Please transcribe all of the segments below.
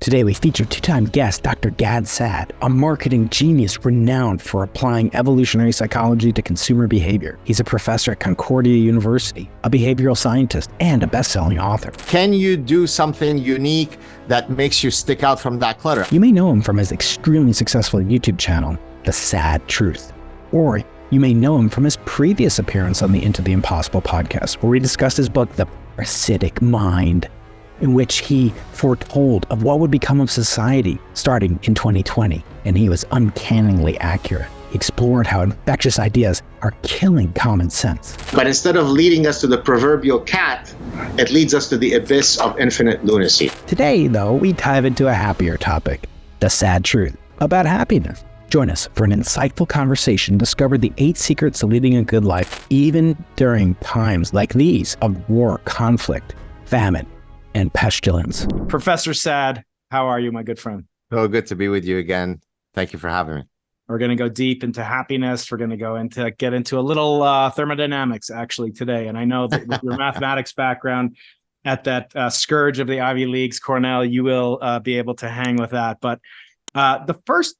Today we feature two-time guest Dr. Gad Saad, a marketing genius renowned for applying evolutionary psychology to consumer behavior. He's a professor at Concordia University, a behavioral scientist, and a best-selling author. Can you do something unique that makes you stick out from that clutter? You may know him from his extremely successful YouTube channel, The Saad Truth. Or you may know him from his previous appearance on the Into the Impossible podcast, where we discussed his book, The Parasitic Mind, in which he foretold of what would become of society starting in 2020. And he was uncannily accurate. He explored how infectious ideas are killing common sense. But instead of leading us to the proverbial cat, it leads us to the abyss of infinite lunacy. Today, though, we dive into a happier topic, the sad truth about happiness. Join us for an insightful conversation. Discover the 8 secrets to leading a good life, even during times like these of war, conflict, famine, and pestilence. Professor Saad, how are you, my good friend? Oh, good to be with you again. Thank you for having me. We're going to go deep into happiness. We're going to get into a little thermodynamics actually today. And I know that with your mathematics background at that scourge of the Ivy Leagues, Cornell, you will be able to hang with that. But the first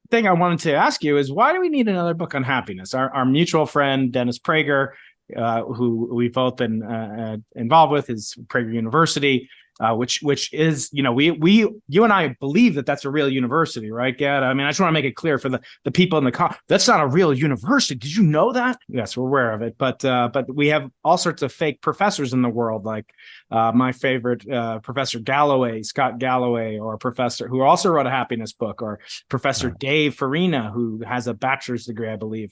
thing I wanted to ask you is, why do we need another book on happiness? Our mutual friend, Dennis Prager, who we've both been involved with, is Prager University, which is, you and I believe that that's a real university, right, Gad? I mean, I just want to make it clear for the people in the that's not a real university. Did you know that? Yes, we're aware of it, but we have all sorts of fake professors in the world, like my favorite Professor Galloway, Scott Galloway, or professor who also wrote a happiness book, or Professor Dave Farina, who has a bachelor's degree, I believe.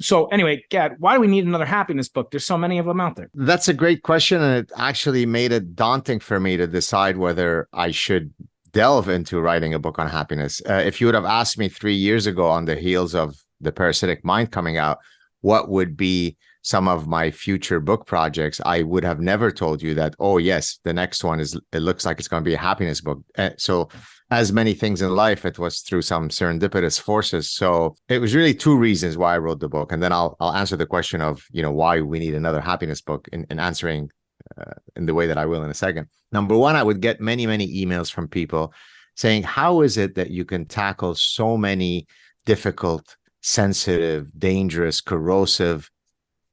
So anyway, Gad, why do we need another happiness book? There's so many of them out there. That's a great question, and it actually made it daunting for me to decide whether I should delve into writing a book on happiness. If you would have asked me 3 years ago, on the heels of The Parasitic Mind coming out, what would be some of my future book projects, I would have never told you that, oh yes, the next one it looks like it's going to be a happiness book. So as many things in life, it was through some serendipitous forces. So it was really 2 reasons why I wrote the book. And then I'll answer the question of, why we need another happiness book in answering in the way that I will in a second. Number one, I would get many, many emails from people saying, how is it that you can tackle so many difficult, sensitive, dangerous, corrosive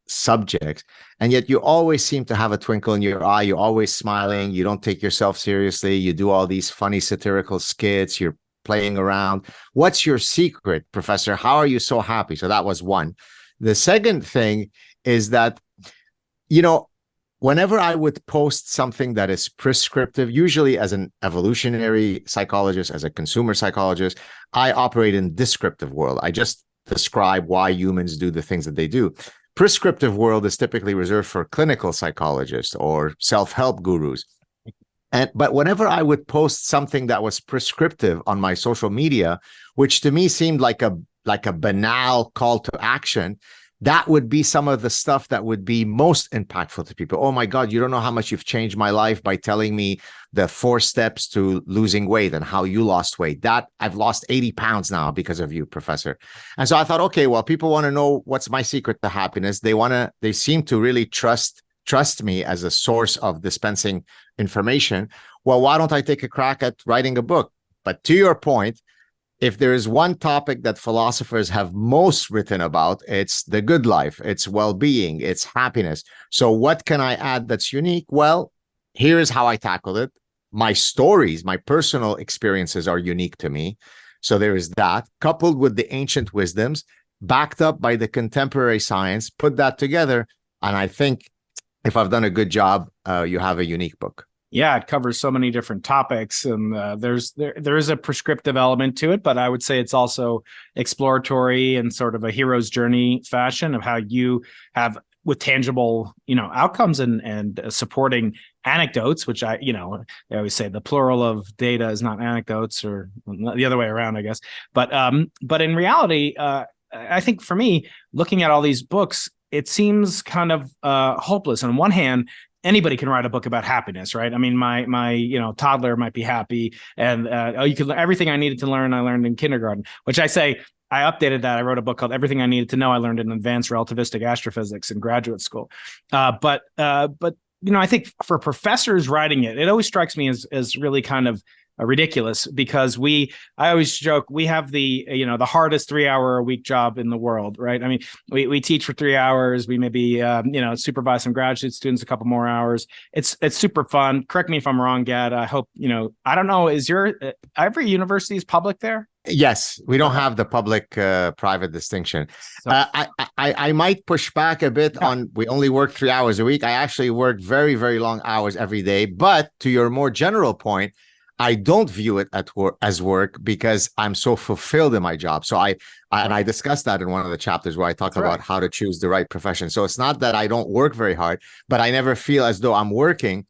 subjects, and yet you always seem to have a twinkle in your eye, you're always smiling, you don't take yourself seriously, you do all these funny satirical skits, you're playing around. What's your secret, Professor? How are you so happy? So that was one. The second thing is that, whenever I would post something that is prescriptive, usually as an evolutionary psychologist, as a consumer psychologist, I operate in descriptive world. I just describe why humans do the things that they do. Prescriptive world is typically reserved for clinical psychologists or self-help gurus. But whenever I would post something that was prescriptive on my social media, which to me seemed like a banal call to action, that would be some of the stuff that would be most impactful to people. Oh my God, you don't know how much you've changed my life by telling me the 4 steps to losing weight and how you lost weight. That I've lost 80 pounds now because of you, Professor. And so I thought, okay, well, people want to know what's my secret to happiness. They seem to really trust me as a source of dispensing information. Well, why don't I take a crack at writing a book? But to your point, if there is one topic that philosophers have most written about, it's the good life, it's well-being, it's happiness. So what can I add that's unique? Well, here's how I tackled it. My stories, my personal experiences are unique to me. So there is that, coupled with the ancient wisdoms, backed up by the contemporary science, put that together. And I think if I've done a good job, you have a unique book. Yeah, it covers so many different topics, and there is a prescriptive element to it, but I would say it's also exploratory and sort of a hero's journey fashion of how you have, with tangible, outcomes and supporting anecdotes, which I always say the plural of data is not anecdotes, or the other way around, I guess. But in reality, I think for me, looking at all these books, it seems kind of hopeless. On one hand, anybody can write a book about happiness, right? I mean, my toddler might be happy, and you can everything I needed to learn, I learned in kindergarten. Which I say, I updated that. I wrote a book called Everything I Needed to Know I Learned in Advanced Relativistic Astrophysics in graduate school. But I think for professors writing it, it always strikes me as really kind of ridiculous because I always joke, we have the hardest 3-hour a week job in the world, right? I mean, we teach for 3 hours. We maybe, supervise some graduate students a couple more hours. It's super fun. Correct me if I'm wrong, Gad. I hope, I don't know, is every university is public there? Yes, we don't have the public private distinction. So, I might push back a bit on we only work 3 hours a week. I actually work very, very long hours every day. But to your more general point, I don't view it as work because I'm so fulfilled in my job. So I discussed that in one of the chapters where I talk about how to choose the right profession. So it's not that I don't work very hard, but I never feel as though I'm working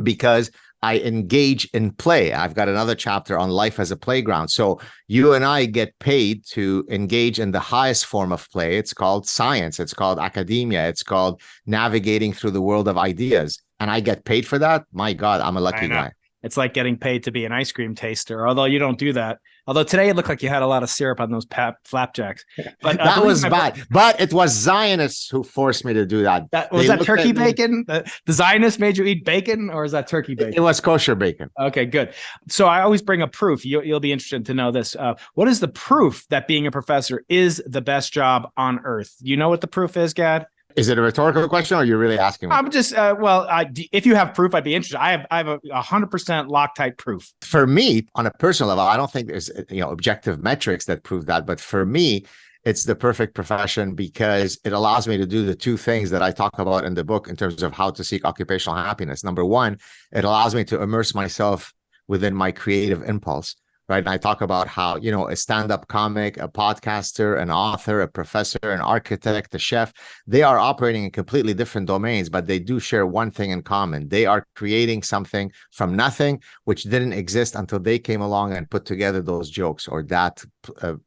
because I engage in play. I've got another chapter on life as a playground. So you and I get paid to engage in the highest form of play. It's called science. It's called academia. It's called navigating through the world of ideas. And I get paid for that. My God, I'm a lucky guy. It's like getting paid to be an ice cream taster, although you don't do that. Although today it looked like you had a lot of syrup on those flapjacks. But that was bad. But it was Zionists who forced me to do that. Was that turkey bacon? The Zionists made you eat bacon, or is that turkey bacon? It was kosher bacon. Okay, good. So I always bring a proof. You'll be interested to know this. What is the proof that being a professor is the best job on earth? You know what the proof is, Gad? Is it a rhetorical question or are you really asking me? I'm just, if you have proof, I'd be interested. I have a 100% Loctite proof. For me, on a personal level, I don't think there's, objective metrics that prove that. But for me, it's the perfect profession because it allows me to do the two things that I talk about in the book in terms of how to seek occupational happiness. Number one, it allows me to immerse myself within my creative impulse. Right. And I talk about how, a stand-up comic, a podcaster, an author, a professor, an architect, a chef, they are operating in completely different domains, but they do share one thing in common. They are creating something from nothing, which didn't exist until they came along and put together those jokes or that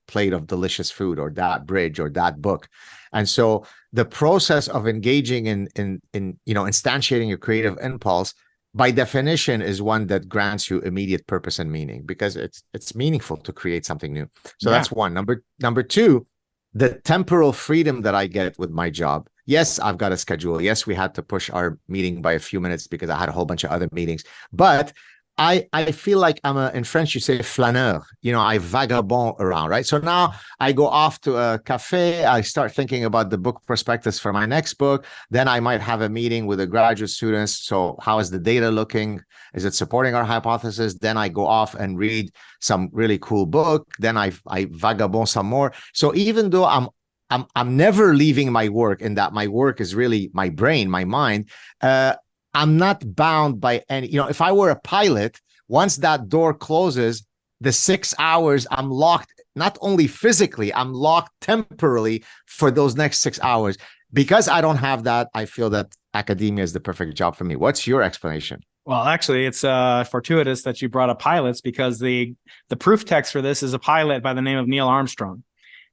plate of delicious food or that bridge or that book. And so the process of engaging in instantiating your creative impulse by definition is one that grants you immediate purpose and meaning because it's meaningful to create something new. So that's one. Number two, the temporal freedom that I get with my job. Yes, I've got a schedule. Yes, we had to push our meeting by a few minutes because I had a whole bunch of other meetings, but I feel like in French, you say flaneur, I vagabond around, right? So now I go off to a cafe. I start thinking about the book prospectus for my next book. Then I might have a meeting with the graduate students. So how is the data looking? Is it supporting our hypothesis? Then I go off and read some really cool book. Then I vagabond some more. So even though I'm never leaving my work and that my work is really my brain, my mind, I'm not bound by any, if I were a pilot, once that door closes, the 6 hours I'm locked, not only physically, I'm locked temporarily for those next 6 hours. Because I don't have that, I feel that academia is the perfect job for me. What's your explanation? Well, actually, it's fortuitous that you brought up pilots because the proof text for this is a pilot by the name of Neil Armstrong.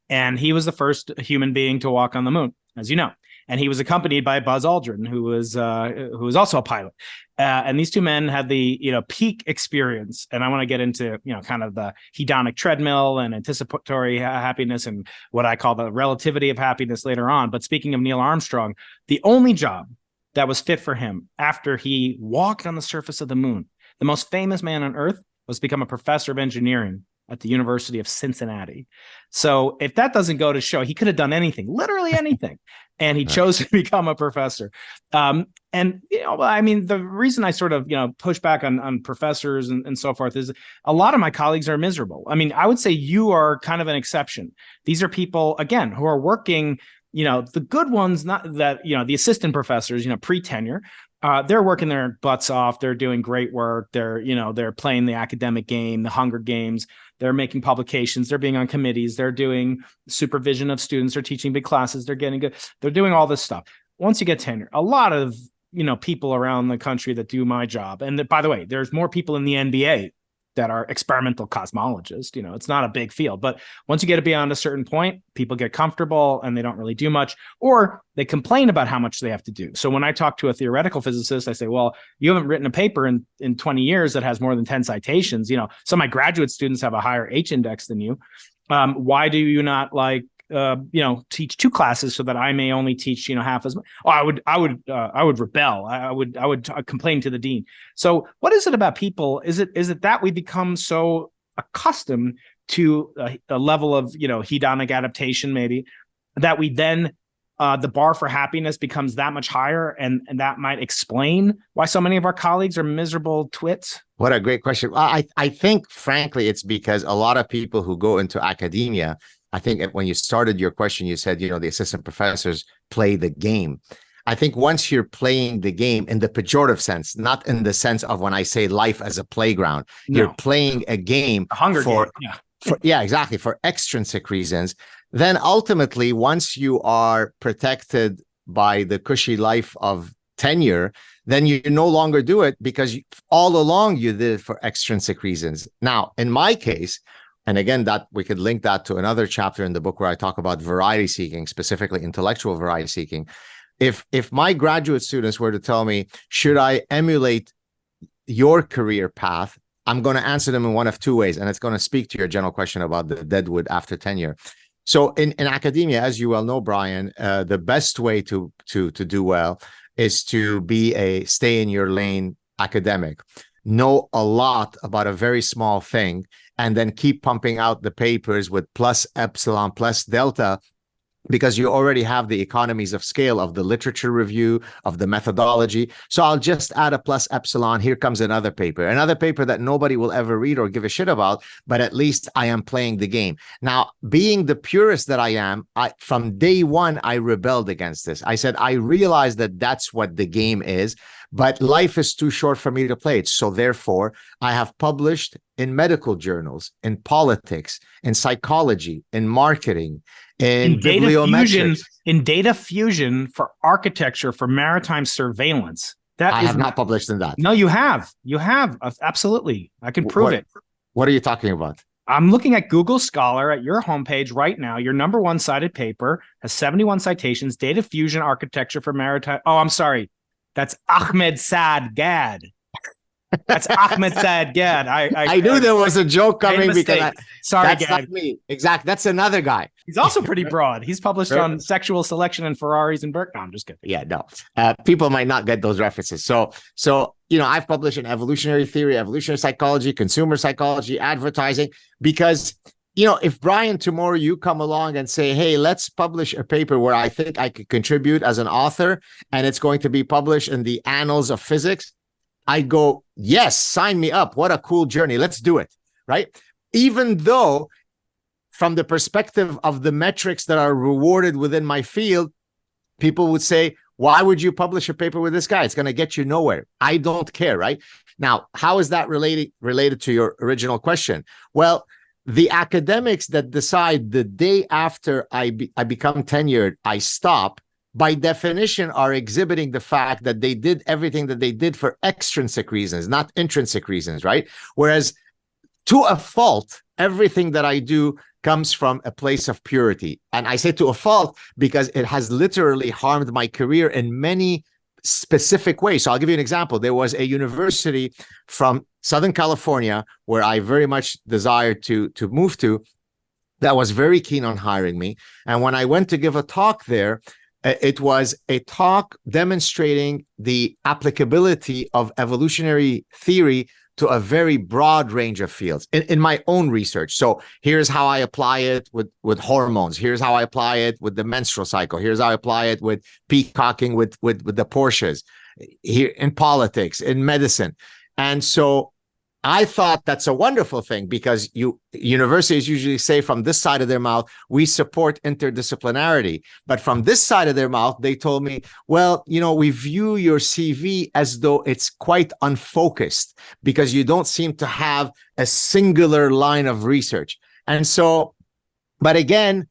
And he was the first human being to walk on the moon, as you know. And he was accompanied by Buzz Aldrin, who was also a pilot. And these two men had the peak experience. And I want to get into kind of the hedonic treadmill and anticipatory happiness and what I call the relativity of happiness later on. But speaking of Neil Armstrong, the only job that was fit for him after he walked on the surface of the moon, the most famous man on Earth, was to become a professor of engineering at the University of Cincinnati. So if that doesn't go to show, he could have done anything, literally anything. And he chose to become a professor. And, the reason I sort of, push back on professors and so forth is a lot of my colleagues are miserable. I mean, I would say you are kind of an exception. These are people, again, who are working, the good ones, not that, the assistant professors, pre-tenure, they're working their butts off. They're doing great work. They're playing the academic game, the Hunger Games. They're making publications. They're being on committees. They're doing supervision of students. They're teaching big classes. They're getting good. They're doing all this stuff. Once you get tenure, a lot of, people around the country that do my job. And by the way, there's more people in the NBA that are experimental cosmologists. It's not a big field, but once you get beyond a certain point, people get comfortable and they don't really do much, or they complain about how much they have to do. So when I talk to a theoretical physicist, I say, well, you haven't written a paper in 20 years that has more than 10 citations. Some of my graduate students have a higher H index than you. Why do you not teach 2 classes so that I may only teach, half as much. Oh, I would rebel. I would complain to the dean. So what is it about people? Is it that we become so accustomed to a level of, hedonic adaptation, maybe, that we then the bar for happiness becomes that much higher, and that might explain why so many of our colleagues are miserable twits? What a great question. Well, I think, frankly, it's because a lot of people who go into academia, I think when you started your question, you said, the assistant professors play the game. I think once you're playing the game in the pejorative sense, not in the sense of when I say life as a playground, you're playing a game Game. Yeah, exactly, for extrinsic reasons. Then ultimately, once you are protected by the cushy life of tenure, then you no longer do it because all along you did it for extrinsic reasons. Now, in my case, and again, that we could link that to another chapter in the book where I talk about variety seeking, specifically intellectual variety seeking. If my graduate students were to tell me, should I emulate your career path, I'm going to answer them in one of 2 ways, and it's going to speak to your general question about the deadwood after tenure. So in academia, as you well know, Brian, the best way to do well is to be a stay in your lane academic, know a lot about a very small thing, and then keep pumping out the papers with plus epsilon plus delta, because you already have the economies of scale of the literature review, of the methodology. So I'll just add a plus epsilon. Here comes another paper that nobody will ever read or give a shit about, but at least I am playing the game. Now, being the purist that I am, from day one, I rebelled against this. I said, I realize that that's what the game is, but life is too short for me to play it. So therefore, I have published in medical journals, in politics, in psychology, in marketing, in bibliometrics. In data fusion for architecture for maritime surveillance. I have not published in that. No, you have. You have. Absolutely. I can prove it. What are you talking about? I'm looking at Google Scholar at your homepage right now. Your number 1 cited paper has 71 citations, data fusion architecture for maritime. Oh, I'm sorry. That's Ahmed Saad Gad. That's Ahmed Saad Gad. I knew there was a joke coming because sorry, that's not me. Exactly. That's another guy. He's also pretty broad. He's published on sexual selection and Ferraris and Burke. No, I'm just kidding. Yeah, no. People might not get those references. So I've published in evolutionary theory, evolutionary psychology, consumer psychology, advertising, because if Brian, tomorrow you come along and say, hey, let's publish a paper where I think I could contribute as an author, and it's going to be published in the annals of physics, I go, yes, sign me up. What a cool journey. Let's do it. Right. Even though from the perspective of the metrics that are rewarded within my field, people would say, why would you publish a paper with this guy? It's going to get you nowhere. I don't care. Right. Now, how is that related to your original question? Well, the academics that decide the day after I become tenured, I stop, by definition, are exhibiting the fact that they did everything that they did for extrinsic reasons, not intrinsic reasons, right? Whereas to a fault, everything that I do comes from a place of purity. And I say to a fault because it has literally harmed my career in many specific ways. So I'll give you an example. There was a university from Southern California where I very much desired to move to that was very keen on hiring me. And when I went to give a talk there, it was a talk demonstrating the applicability of evolutionary theory to a very broad range of fields in my own research. So here's how I apply it with hormones. Here's how I apply it with the menstrual cycle. Here's how I apply it with peacocking with the Porsches, here in politics, in medicine. And so I thought that's a wonderful thing, because universities usually say from this side of their mouth, we support interdisciplinarity. But from this side of their mouth, they told me, well, we view your CV as though it's quite unfocused because you don't seem to have a singular line of research. And so, but again,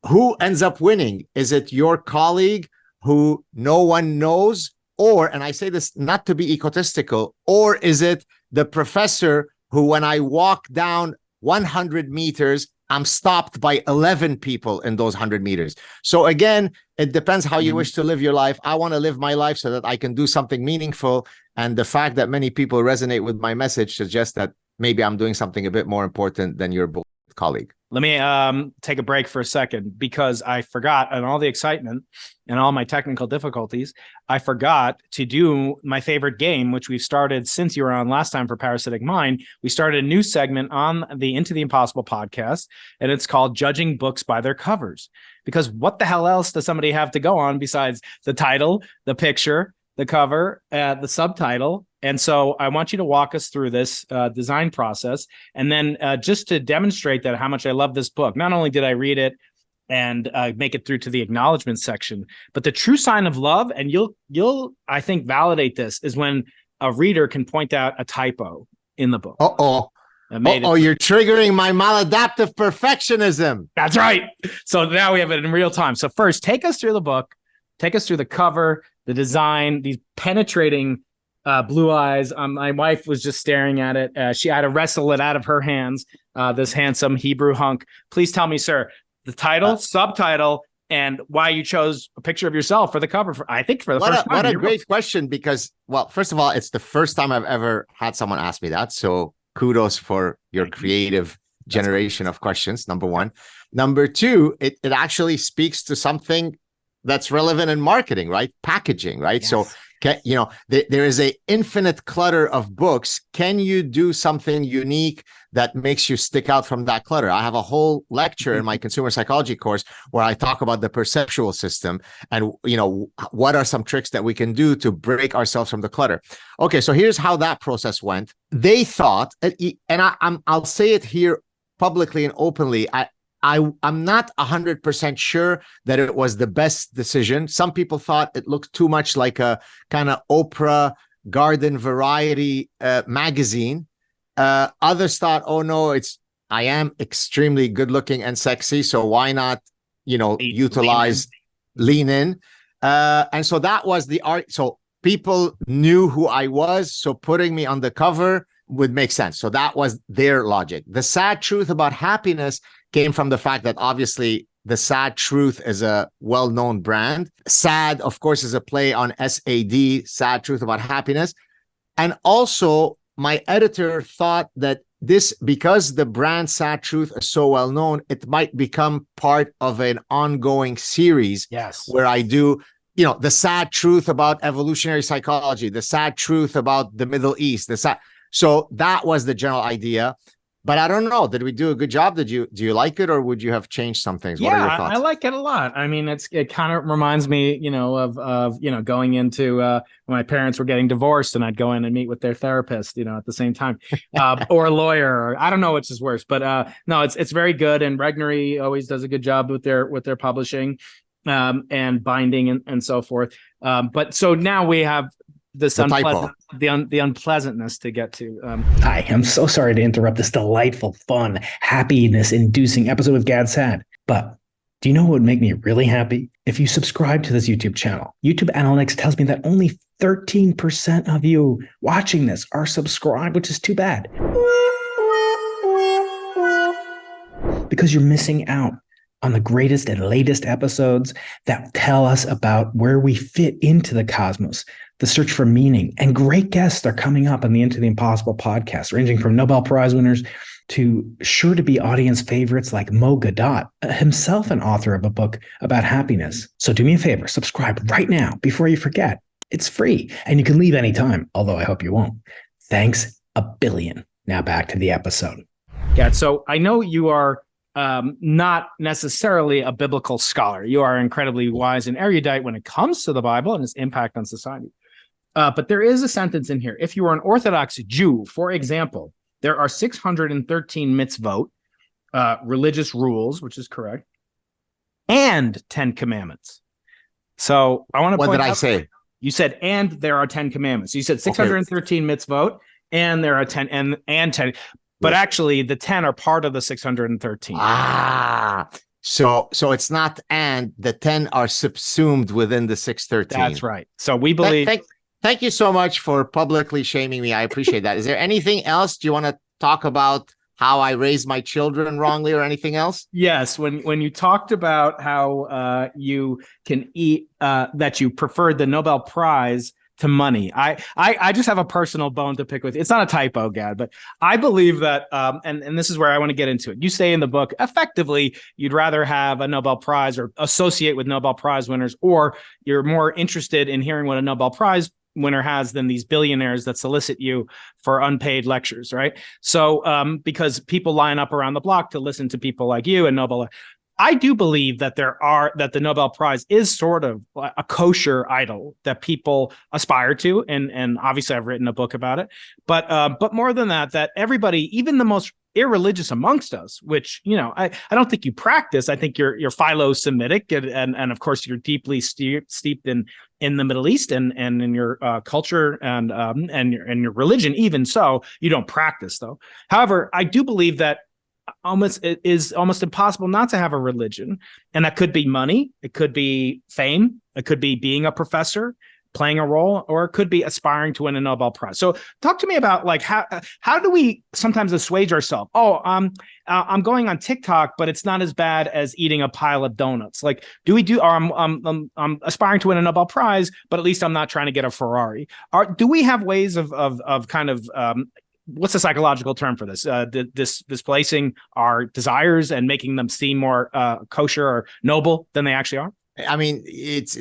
who ends up winning? Is it your colleague who no one knows? Or, and I say this not to be egotistical, or is it the professor who, when I walk down 100 meters, I'm stopped by 11 people in those 100 meters. So again, it depends how you wish to live your life. I want to live my life so that I can do something meaningful. And the fact that many people resonate with my message suggests that maybe I'm doing something a bit more important than your colleague. Let me take a break for a second because I forgot, in all the excitement and all my technical difficulties, I forgot to do my favorite game, which we've started since you were on last time for Parasitic Mind. We started a new segment on the Into the Impossible podcast, and it's called Judging Books by Their Covers. Because what the hell else does somebody have to go on besides the title, the picture, the cover, the subtitle? And so I want you to walk us through this design process. And then just to demonstrate that how much I love this book, not only did I read it and make it through to the acknowledgement section, but the true sign of love, and you'll I think validate this, is when a reader can point out a typo in the book. You're triggering my maladaptive perfectionism. That's right. So now we have it in real time. So first, take us through the book, take us through the cover, the design, these penetrating blue eyes. My wife was just staring at it. She had to wrestle it out of her hands, this handsome Hebrew hunk. Please tell me, sir, the title, subtitle, and why you chose a picture of yourself for the cover. I think for the first time. What a great question, because, well, first of all, it's the first time I've ever had someone ask me that. So kudos for your creative generation of questions, number one. Number two, it actually speaks to something that's relevant in marketing, right? Packaging, right? Yes. So, there is a infinite clutter of books. Can you do something unique that makes you stick out from that clutter? I have a whole lecture in my consumer psychology course where I talk about the perceptual system and, what are some tricks that we can do to break ourselves from the clutter. Okay, so here's how that process went. They thought, and I'll say it here publicly and openly, I'm not 100% sure that it was the best decision. Some people thought it looked too much like a kind of Oprah garden variety magazine. Others thought, oh no, I am extremely good looking and sexy, so why not, lean in. And so that was the art. So people knew who I was, so putting me on the cover would make sense. So that was their logic. The sad truth about happiness came from the fact that obviously the Saad Truth is a well-known brand. Sad, of course, is a play on SAD, Saad Truth about happiness. And also my editor thought that because the brand Saad Truth is so well-known, it might become part of an ongoing series. Yes. Where I do, the sad truth about evolutionary psychology, the sad truth about the Middle East, so that was the general idea. But I don't know. Did we do a good job? Do you like it, or would you have changed some things? What are your thoughts? I like it a lot. I mean, it kind of reminds me, of going into when my parents were getting divorced, and I'd go in and meet with their therapist, at the same time, or a lawyer. Or, I don't know which is worse, but no, it's very good. And Regnery always does a good job with their publishing and binding and so forth. But so now we have this the unpleasantness to get to. Hi, I'm so sorry to interrupt this delightful, fun, happiness-inducing episode of Gad Sad. But do you know what would make me really happy? If you subscribe to this YouTube channel. YouTube analytics tells me that only 13% of you watching this are subscribed, which is too bad. Because you're missing out on the greatest and latest episodes that tell us about where we fit into the cosmos, the search for meaning, and great guests are coming up on the Into the Impossible podcast, ranging from Nobel Prize winners to sure to be audience favorites like Mo Gadot, himself an author of a book about happiness. So do me a favor, subscribe right now before you forget. It's free and you can leave anytime, although I hope you won't. Thanks a billion. Now back to the episode. Yeah, so I know you are not necessarily a biblical scholar. You are incredibly wise and erudite when it comes to the Bible and its impact on society. But there is a sentence in here. If you are an Orthodox Jew, for example, there are 613 mitzvot, religious rules, which is correct, and 10 commandments. So I want to point out. What did I say? You said, and there are 10 commandments. So you said 613 mitzvot, and there are 10, and 10. But actually, the 10 are part of the 613. So it's not, and the 10 are subsumed within the 613. That's right. So we believe. Thank you so much for publicly shaming me. I appreciate that. Is there anything else? Do you want to talk about how I raised my children wrongly or anything else? Yes. When you talked about how you can eat, that you preferred the Nobel Prize to money. I just have a personal bone to pick with. It's not a typo, Gad, but I believe that, and this is where I want to get into it. You say in the book, effectively, you'd rather have a Nobel Prize or associate with Nobel Prize winners, or you're more interested in hearing what a Nobel Prize winner has than these billionaires that solicit you for unpaid lectures, right? So because people line up around the block to listen to people like you and Nobel. I do believe that that the Nobel Prize is sort of a kosher idol that people aspire to, and obviously I've written a book about it. But more than that, that everybody, even the most irreligious amongst us, which I don't think you practice. I think you're philo-Semitic, and of course you're deeply steeped in the Middle East and in your culture and your religion. Even so, you don't practice though. However, I do believe that it is almost impossible not to have a religion, and that could be money, it could be fame, it could be being a professor, playing a role, or it could be aspiring to win a Nobel Prize. So talk to me about like how do we sometimes assuage ourselves? I'm going on TikTok, but it's not as bad as eating a pile of donuts. Like, or I'm aspiring to win a Nobel Prize, but at least I'm not trying to get a Ferrari. Do we have ways of kind of what's the psychological term for this? Displacing our desires and making them seem more kosher or noble than they actually are? I mean,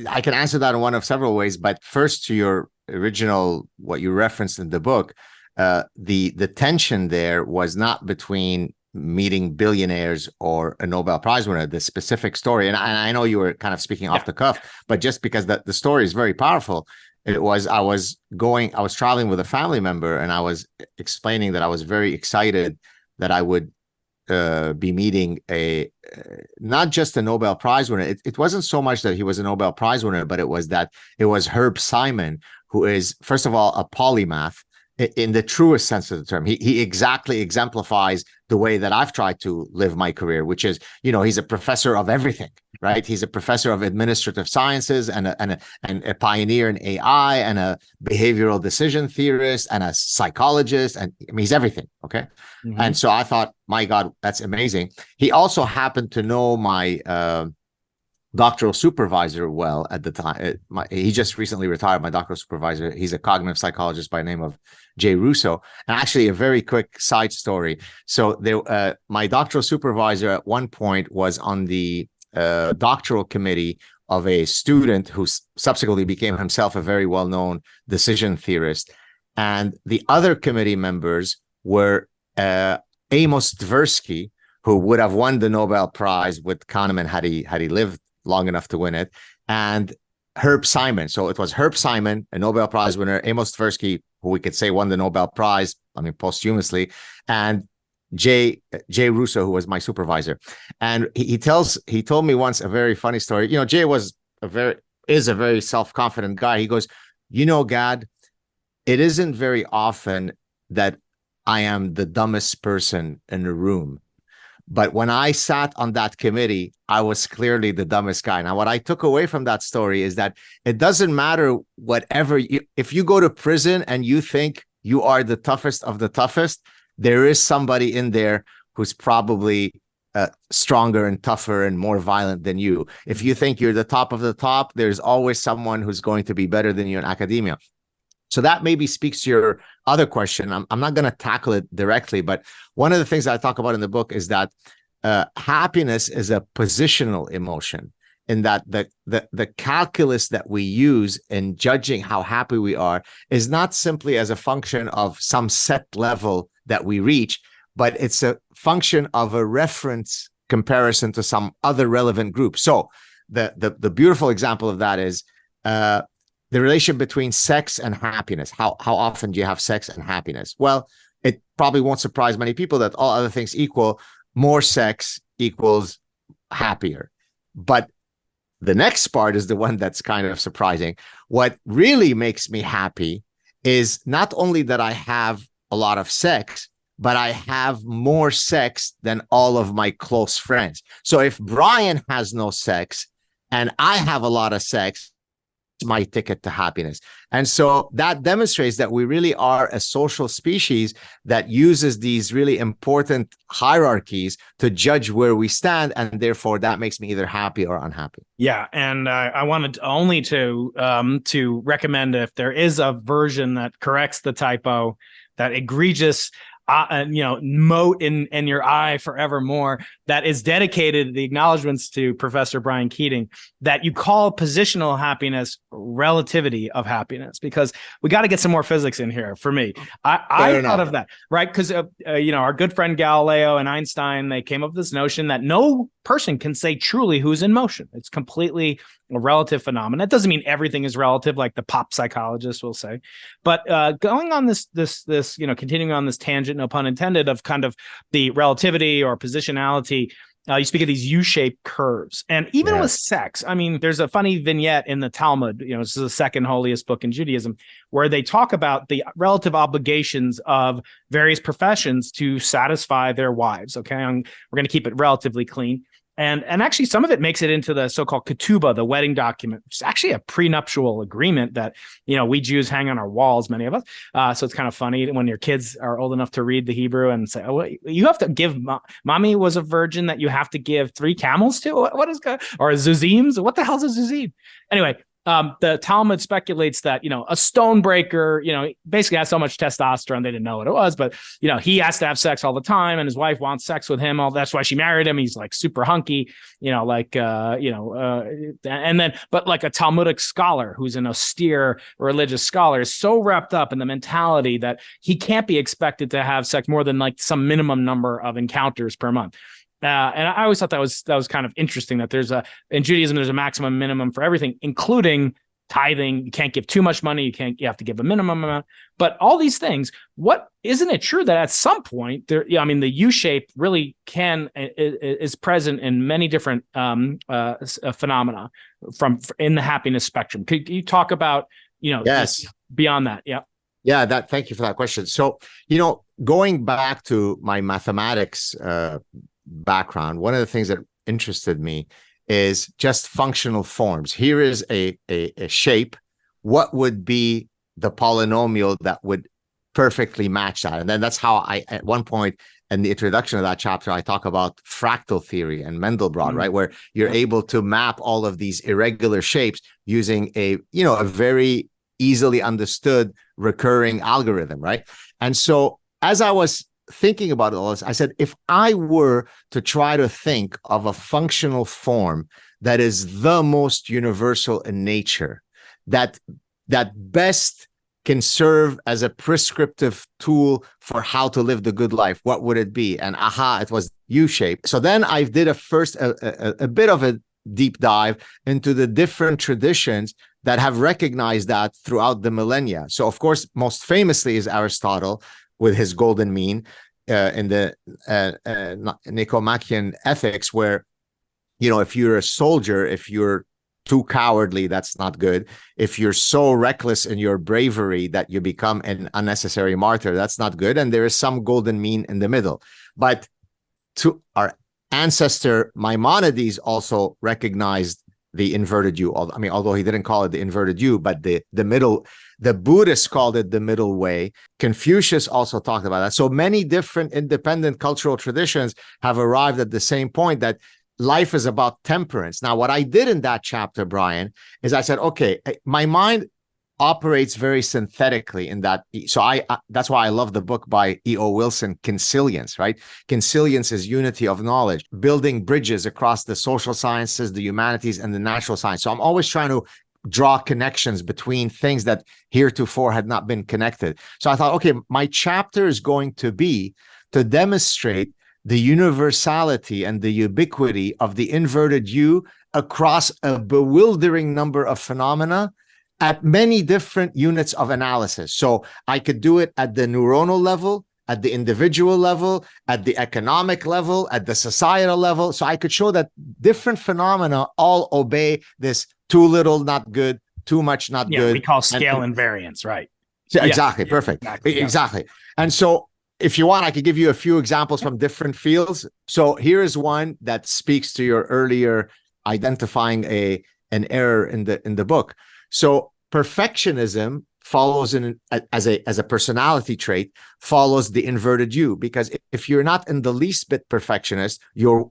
I can answer that in one of several ways, but first to your original, what you referenced in the book, the tension there was not between meeting billionaires or a Nobel Prize winner, the specific story. And I know you were kind of speaking off the cuff, but just because the story is very powerful, I was traveling with a family member, and I was explaining that I was very excited that I would be meeting not just a Nobel Prize winner. It wasn't so much that he was a Nobel Prize winner, but it was Herb Simon, who is, first of all, a polymath in the truest sense of the term. He exactly exemplifies the way that I've tried to live my career, which is, he's a professor of everything, right? He's a professor of administrative sciences and a pioneer in AI and a behavioral decision theorist and a psychologist. And I mean, he's everything. Okay. Mm-hmm. And so I thought, my God, that's amazing. He also happened to know my doctoral supervisor well at the time. He just recently retired, my doctoral supervisor. He's a cognitive psychologist by the name of Jay Russo. And actually, a very quick side story. So my doctoral supervisor at one point was on the doctoral committee of a student who subsequently became himself a very well-known decision theorist. And the other committee members were Amos Tversky, who would have won the Nobel Prize with Kahneman had he lived long enough to win it, and Herb Simon. So it was Herb Simon, a Nobel Prize winner, Amos Tversky, who we could say won the Nobel Prize, I mean, posthumously, and Jay Russo, who was my supervisor. And he told me once a very funny story. Jay is a very self-confident guy. He goes, Gad, it isn't very often that I am the dumbest person in the room. But when I sat on that committee, I was clearly the dumbest guy. Now, what I took away from that story is that it doesn't matter if you go to prison and you think you are the toughest of the toughest, there is somebody in there who's probably stronger and tougher and more violent than you. If you think you're the top of the top, there's always someone who's going to be better than you in academia. So that maybe speaks to your other question. I'm not going to tackle it directly, but one of the things I talk about in the book is that happiness is a positional emotion, in that the calculus that we use in judging how happy we are is not simply as a function of some set level that we reach, but it's a function of a reference comparison to some other relevant group. So the beautiful example of that is the relation between sex and happiness. How often do you have sex and happiness? Well, it probably won't surprise many people that all other things equal, more sex equals happier. But the next part is the one that's kind of surprising. What really makes me happy is not only that I have a lot of sex, but I have more sex than all of my close friends. So if Brian has no sex and I have a lot of sex, my ticket to happiness. And so that demonstrates that we really are a social species that uses these really important hierarchies to judge where we stand. And therefore, that makes me either happy or unhappy. Yeah, and I wanted only to recommend, if there is a version that corrects the typo, that egregious mote in your eye forevermore, that is dedicated, the acknowledgments to Professor Brian Keating, that you call positional happiness relativity of happiness, because we got to get some more physics in here for me. I thought of that, right? Because our good friend Galileo and Einstein, they came up with this notion that no person can say truly who's in motion. It's completely a relative phenomenon. That doesn't mean everything is relative, like the pop psychologist will say. But going on this, continuing on this tangent, no pun intended, of kind of the relativity or positionality, you speak of these U-shaped curves. And even with sex, I mean, there's a funny vignette in the Talmud, this is the second holiest book in Judaism, where they talk about the relative obligations of various professions to satisfy their wives. Okay, we're going to keep it relatively clean. And actually, some of it makes it into the so-called ketubah, the wedding document, which is actually a prenuptial agreement that, we Jews hang on our walls, many of us. So it's kind of funny when your kids are old enough to read the Hebrew and say, oh, you have to give, mommy was a virgin that you have to give 3 camels to? What is, or zuzim? What the hell's a zuzim? Anyway, the Talmud speculates that, a stonebreaker, basically has so much testosterone, they didn't know what it was, but, he has to have sex all the time and his wife wants sex with him. That's why she married him. He's like super hunky, and then, but like a Talmudic scholar who's an austere religious scholar is so wrapped up in the mentality that he can't be expected to have sex more than like some minimum number of encounters per month. And I always thought that was kind of interesting, that in Judaism, there's a maximum minimum for everything, including tithing. You can't give too much money. You have to give a minimum amount, but all these things, isn't it true that at some point the U-shape really is present in many different phenomena in the happiness spectrum? Could you talk about, yes, beyond that? Yeah. Yeah, thank you for that question. So, going back to my mathematics background, one of the things that interested me is just functional forms. Here is a shape. What would be the polynomial that would perfectly match that? And then that's how at one point in the introduction of that chapter, I talk about fractal theory and Mandelbrot, right? Where you're able to map all of these irregular shapes using a very easily understood recurring algorithm, right? And so as I was thinking about all this, I said, if I were to try to think of a functional form that is the most universal in nature, that best can serve as a prescriptive tool for how to live the good life, what would it be? And it was U-shape. So then I did a bit of a deep dive into the different traditions that have recognized that throughout the millennia. So of course, most famously is Aristotle, with his golden mean in the Nicomachean Ethics, where, if you're a soldier, if you're too cowardly, that's not good. If you're so reckless in your bravery that you become an unnecessary martyr, that's not good. And there is some golden mean in the middle. But to our ancestor Maimonides also recognized the inverted U. Although he didn't call it the inverted U, but the middle. The Buddhists called it the middle way. Confucius also talked about that. So many different independent cultural traditions have arrived at the same point, that life is about temperance. Now, what I did in that chapter, Brian, is I said, okay, my mind operates very synthetically in that. So that's why I love the book by E.O. Wilson, Consilience, right? Consilience is unity of knowledge, building bridges across the social sciences, the humanities, and the natural science. So I'm always trying to draw connections between things that heretofore had not been connected. So I thought, okay, my chapter is going to be to demonstrate the universality and the ubiquity of the inverted U across a bewildering number of phenomena at many different units of analysis. So I could do it at the neuronal level, at the individual level, at the economic level, at the societal level. So I could show that different phenomena all obey this too little, not good, too much, not good. We call scale invariance, right? Exactly. Perfect. Exactly. And so if you want, I could give you a few examples from different fields. So here is one that speaks to your earlier identifying an error in the book. So perfectionism follows as a personality trait, follows the inverted U, because if you're not in the least bit perfectionist,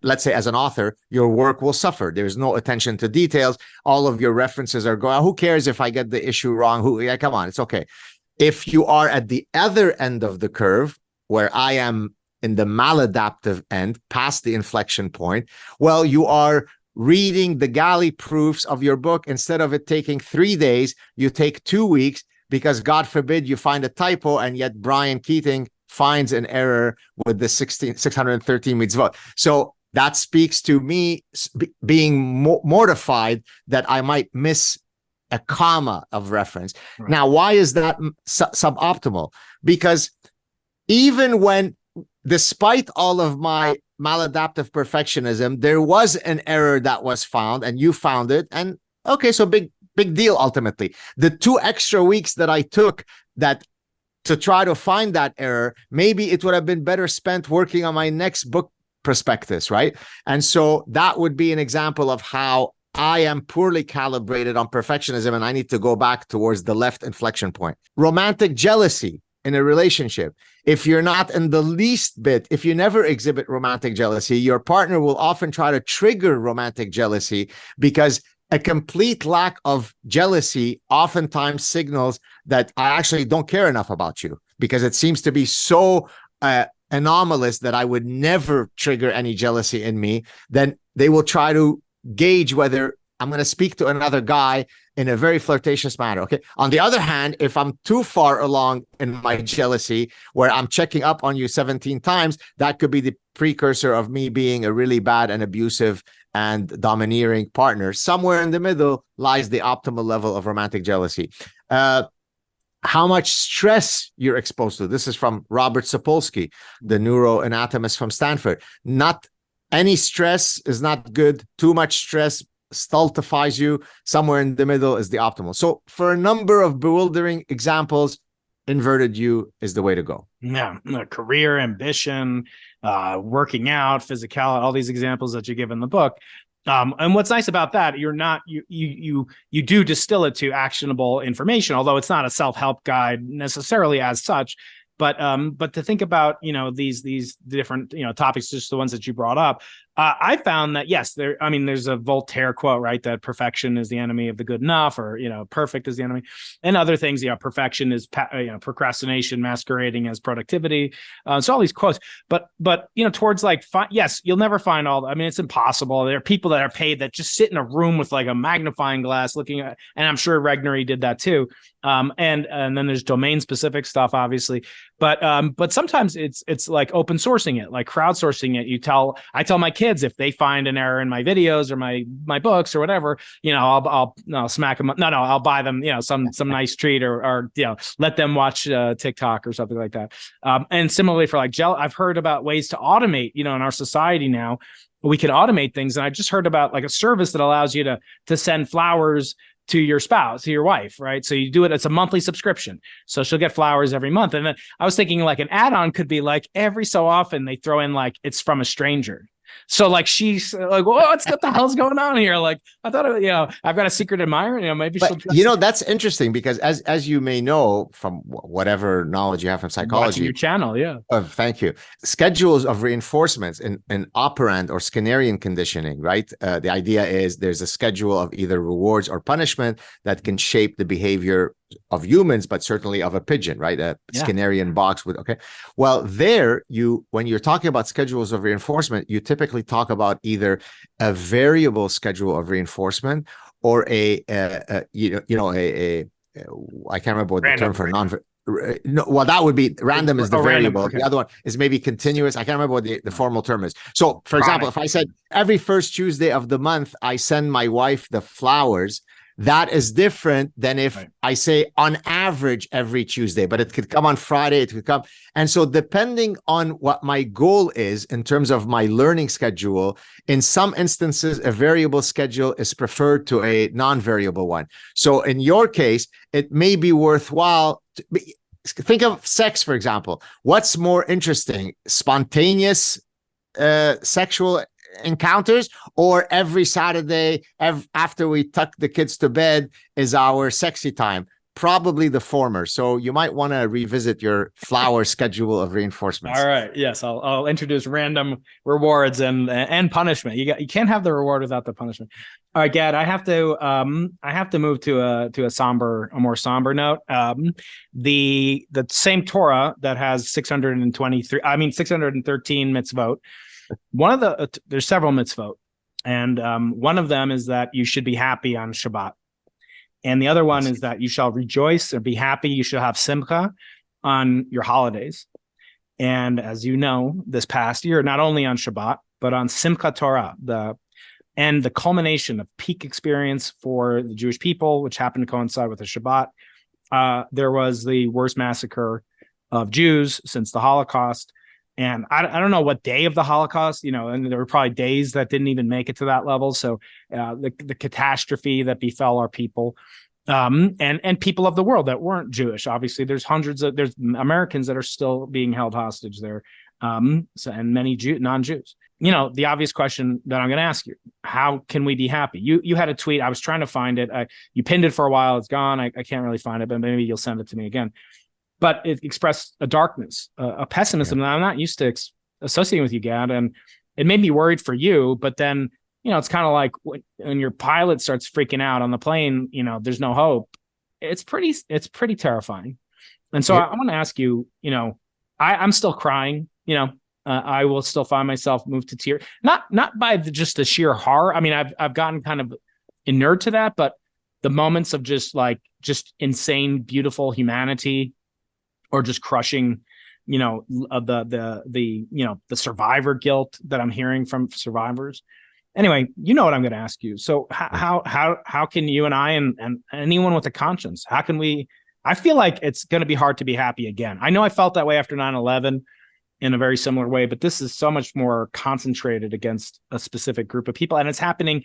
let's say as an author, your work will suffer. There's no attention to details. All of your references are going, who cares if I get the issue wrong? Yeah, come on, it's okay. If you are at the other end of the curve, where I am in the maladaptive end, past the inflection point, well, you are reading the galley proofs of your book. Instead of it taking 3 days, you take 2 weeks, because God forbid you find a typo, and yet Brian Keating finds an error with the 613 mitzvot. So that speaks to me being mortified that I might miss a comma of reference. Right. Now, why is that suboptimal? Because even when, despite all of my maladaptive perfectionism, there was an error that was found, and you found it, and okay, so big deal. Ultimately, the 2 extra weeks that I took to try to find that error, maybe it would have been better spent working on my next book prospectus, right? And so that would be an example of how I am poorly calibrated on perfectionism, and I need to go back towards the left inflection point. Romantic jealousy in a relationship. If you're not in the least bit, if you never exhibit romantic jealousy, your partner will often try to trigger romantic jealousy, because a complete lack of jealousy oftentimes signals that I actually don't care enough about you, because it seems to be so anomalous that I would never trigger any jealousy in me. Then they will try to gauge whether I'm going to speak to another guy in a very flirtatious manner. Okay. On the other hand, if I'm too far along in my jealousy, where I'm checking up on you 17 times, that could be the precursor of me being a really bad and abusive and domineering partner. Somewhere in the middle lies the optimal level of romantic jealousy. How much stress you're exposed to. This is from Robert Sapolsky, the neuroanatomist from Stanford. Not any stress is not good. Too much stress stultifies you. Somewhere in the middle is the optimal. So for a number of bewildering examples, inverted U is the way to go. Yeah, career, ambition, working out, physicality, all these examples that you give in the book. And what's nice about that, you do distill it to actionable information, although it's not a self-help guide necessarily as such. But to think about, these different, topics, just the ones that you brought up, I found that, yes, there's a Voltaire quote, right? That perfection is the enemy of the good enough, or, perfect is the enemy, and other things, perfection is, procrastination masquerading as productivity. So all these quotes, but towards yes, you'll never find all, it's impossible. There are people that are paid that just sit in a room with like a magnifying glass looking at, and I'm sure Regnery did that too. And then there's domain specific stuff, obviously, but sometimes it's like open sourcing it, like crowdsourcing it. I tell my kids, if they find an error in my videos or my books or whatever, I'll smack them up. No, I'll buy them, some nice treat or let them watch TikTok or something like that. And similarly for I've heard about ways to automate, in our society now, we can automate things. And I just heard about like a service that allows you to send flowers to your spouse, to your wife, right? So you do it, it's a monthly subscription. So she'll get flowers every month. And then I was thinking like an add-on could be like every so often they throw in like, it's from a stranger. So like she's like, what the hell's going on here? Like I thought, I've got a secret admirer. Maybe she'll. That's interesting because as you may know from whatever knowledge you have from psychology, watching your channel, yeah. Thank you. Schedules of reinforcements in operant or Skinnerian conditioning, right? The idea is there's a schedule of either rewards or punishment that can shape the behavior of humans, but certainly of a pigeon, right? A Skinnerian box with, okay. Well, when you're talking about schedules of reinforcement, you typically talk about either a variable schedule of reinforcement or I can't remember what the term for no, well, that would be random is the variable. Okay. The other one is maybe continuous. I can't remember what the formal term is. So for example, if I said every first Tuesday of the month, I send my wife the flowers, that is different than if I say on average every Tuesday, but it could come on Friday, it could come. And so depending on what my goal is in terms of my learning schedule, in some instances, a variable schedule is preferred to a non-variable one. So in your case, it may be worthwhile think of sex, for example. What's more interesting, spontaneous sexual encounters, or every Saturday after we tuck the kids to bed is our sexy time? Probably the former. So you might want to revisit your flower schedule of reinforcements. All right. Yes, I'll introduce random rewards and punishment. You can't have the reward without the punishment. All right, Gad, I have to move to a more somber note. The same Torah that has 613 mitzvot. There's several mitzvot, and one of them is that you should be happy on Shabbat. And the other one is that you shall rejoice or be happy. You shall have simcha on your holidays. And as you know, this past year, not only on Shabbat, but on Simchat Torah, the culmination of peak experience for the Jewish people, which happened to coincide with the Shabbat, there was the worst massacre of Jews since the Holocaust. And I don't know what day of the Holocaust, and there were probably days that didn't even make it to that level. So the catastrophe that befell our people, and people of the world that weren't Jewish. Obviously, there's Americans that are still being held hostage there, and many non-Jews. The obvious question that I'm going to ask you: how can we be happy? You had a tweet. I was trying to find it. You pinned it for a while. It's gone. I can't really find it, but maybe you'll send it to me again. But it expressed a darkness, a pessimism that I'm not used to associating with you, Gad. And it made me worried for you. But then, it's kind of like when your pilot starts freaking out on the plane, there's no hope. It's pretty terrifying. And so I want to ask you, I'm still crying, I will still find myself moved to tears, not by just the sheer horror. I mean, I've gotten kind of inured to that, but the moments of just insane, beautiful humanity, or just crushing, the survivor guilt that I'm hearing from survivors. Anyway, you know what I'm going to ask you. So how can you and I and anyone with a conscience, how can we? I feel like it's going to be hard to be happy again. I know I felt that way after 9/11 in a very similar way, but this is so much more concentrated against a specific group of people, and it's happening.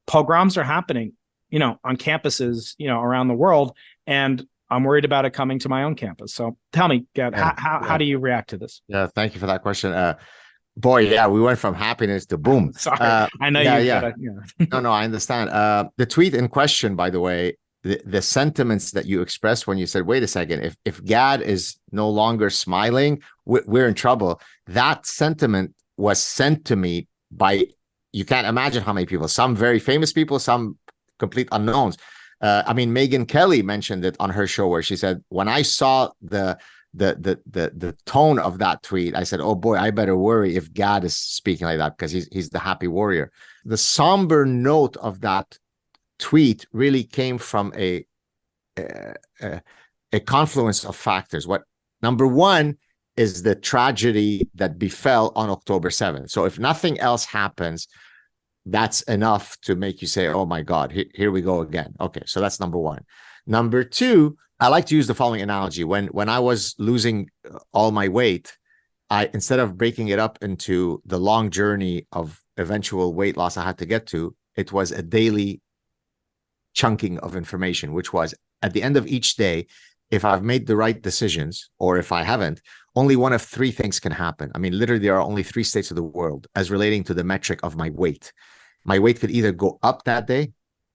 Pogroms are happening, on campuses, around the world, and I'm worried about it coming to my own campus. So tell me, Gad, how do you react to this? Yeah, thank you for that question. We went from happiness to boom. Sorry, I know you. No, I understand. The tweet in question, by the way, the sentiments that you expressed when you said, wait a second, if Gad is no longer smiling, we're in trouble. That sentiment was sent to me by, you can't imagine how many people, some very famous people, some complete unknowns. Megyn Kelly mentioned it on her show where she said, when I saw the tone of that tweet, I said, oh boy, I better worry if Gad is speaking like that, because he's the happy warrior. The somber note of that tweet really came from a confluence of factors. Number one is the tragedy that befell on October 7th. So if nothing else happens, that's enough to make you say, oh my God, here we go again. Okay, so that's number one. Number two, I like to use the following analogy. When I was losing all my weight, instead of breaking it up into the long journey of eventual weight loss I had to get to, it was a daily chunking of information, which was at the end of each day, if I've made the right decisions or if I haven't, only one of three things can happen. Literally, there are only three states of the world as relating to the metric of my weight. My weight could either go up that day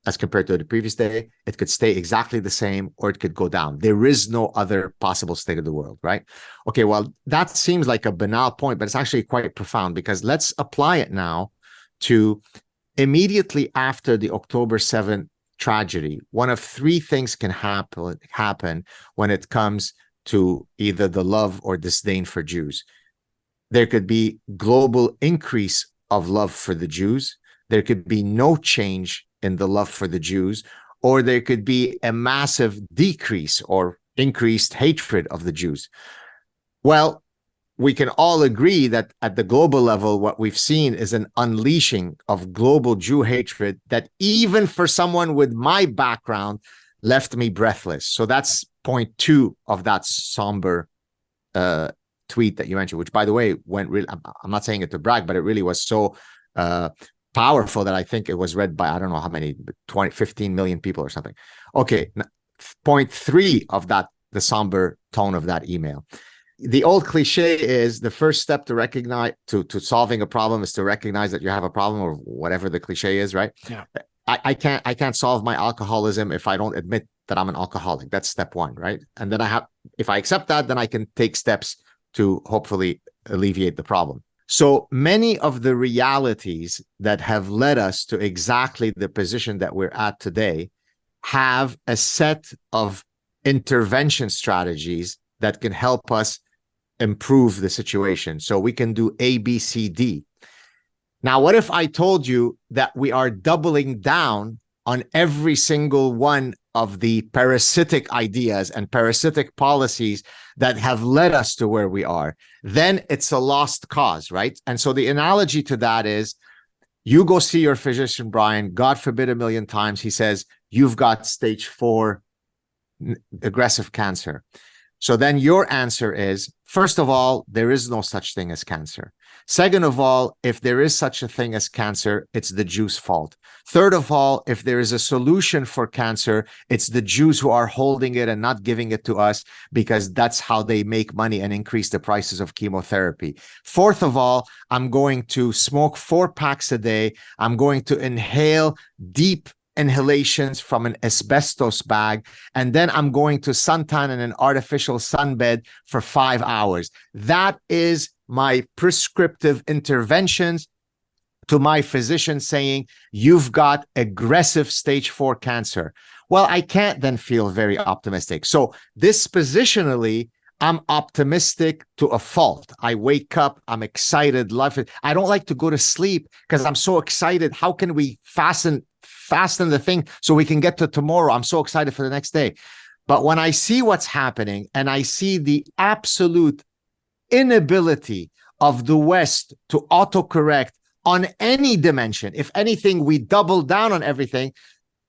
as compared to the previous day, it could stay exactly the same, or it could go down. There is no other possible state of the world, right? Okay, well, that seems like a banal point, but it's actually quite profound, because let's apply it now to immediately after the October 7th tragedy. One of three things can happen when it comes to either the love or disdain for Jews. There could be global increase of love for the Jews. There could be no change in the love for the Jews, or there could be a massive decrease or increased hatred of the Jews. Well, we can all agree that at the global level, what we've seen is an unleashing of global Jew hatred that even for someone with my background left me breathless. So that's point two of that somber tweet that you mentioned, which, by the way, went really, I'm not saying it to brag, but it really was so powerful that I think it was read by, I don't know how many, 15 million people or something. Okay, point three of that, the somber tone of that email. the old cliche is the first step to recognize to solving a problem is to recognize that you have a problem, or whatever the cliche is, right? Yeah. I can't solve my alcoholism if I don't admit that I'm an alcoholic. That's step one, right? And then if I accept that, then I can take steps to hopefully alleviate the problem. So many of the realities that have led us to exactly the position that we're at today have a set of intervention strategies that can help us improve the situation. So we can do A, B, C, D. Now, what if I told you that we are doubling down on every single one of the parasitic ideas and parasitic policies that have led us to where we are? Then it's a lost cause, right? And so the analogy to that is, you go see your physician, Brian, God forbid a million times, he says, you've got stage 4 aggressive cancer. So then your answer is, first of all, there is no such thing as cancer. Second of all, if there is such a thing as cancer, it's the Jews' fault. Third of all, if there is a solution for cancer, it's the Jews who are holding it and not giving it to us, because that's how they make money and increase the prices of chemotherapy. Fourth of all, I'm going to smoke 4 packs a day. I'm going to inhale deep inhalations from an asbestos bag, and then I'm going to suntan in an artificial sunbed for 5 hours. That is my prescriptive interventions to my physician saying, you've got aggressive stage 4 cancer. Well, I can't then feel very optimistic. So dispositionally, I'm optimistic to a fault. I wake up, I'm excited. I don't like to go to sleep because I'm so excited. How can we fasten the thing so we can get to tomorrow? I'm so excited for the next day. But when I see what's happening and I see the absolute inability of the West to autocorrect on any dimension, if anything, we double down on everything.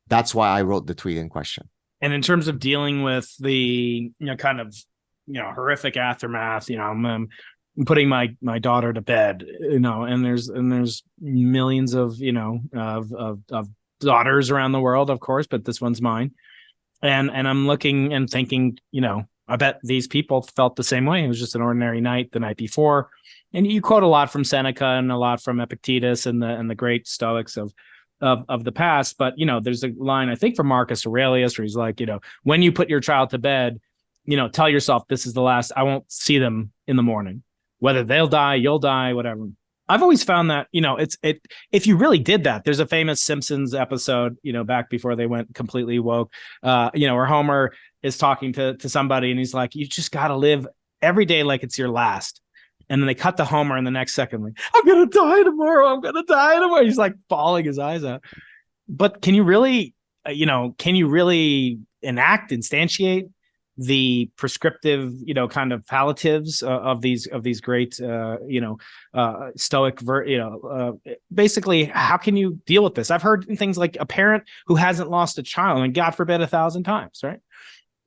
That's why I wrote the tweet in question. And in terms of dealing with the, kind of, horrific aftermath, I'm putting my daughter to bed, and there's millions of, of daughters around the world, of course, but this one's mine. And I'm looking and thinking, I bet these people felt the same way. It was just an ordinary night the night before. And you quote a lot from Seneca and a lot from Epictetus and the great Stoics of the past. But, there's a line, I think, from Marcus Aurelius, where he's like, when you put your child to bed, tell yourself this is the last, I won't see them in the morning, whether they'll die, you'll die, whatever. I've always found that, if you really did that, there's a famous Simpsons episode, back before they went completely woke, where Homer is talking to somebody and he's like, you just got to live every day like it's your last. And then they cut to Homer in the next second, like, I'm going to die tomorrow. I'm going to die tomorrow. He's like bawling his eyes out. But can you really enact, instantiate the prescriptive, kind of palliatives of these great, Stoic, basically, how can you deal with this? I've heard things like a parent who hasn't lost a child, and God forbid 1,000 times, right?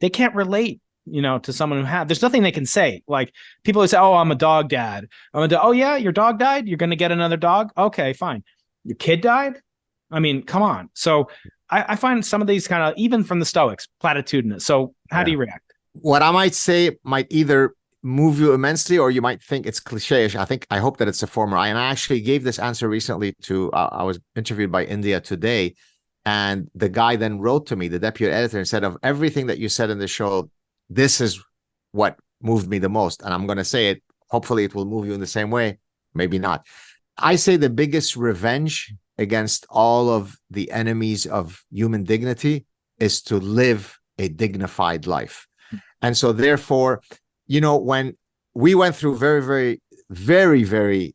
They can't relate, to someone who had. There's nothing they can say. Like people who say, "Oh, I'm a dog dad." Oh yeah, your dog died. You're going to get another dog. Okay, fine. Your kid died. I mean, come on. So I find some of these kind of, even from the Stoics, platitudinous. So how do you react? What I might say might either move you immensely, or you might think it's cliche-ish. I hope that it's a former. And I actually gave this answer recently to, I was interviewed by India Today, and the guy then wrote to me, the deputy editor, and said, of everything that you said in the show, this is what moved me the most. And I'm going to say it. Hopefully it will move you in the same way. Maybe not. I say the biggest revenge against all of the enemies of human dignity is to live a dignified life. And so therefore, when we went through very, very, very, very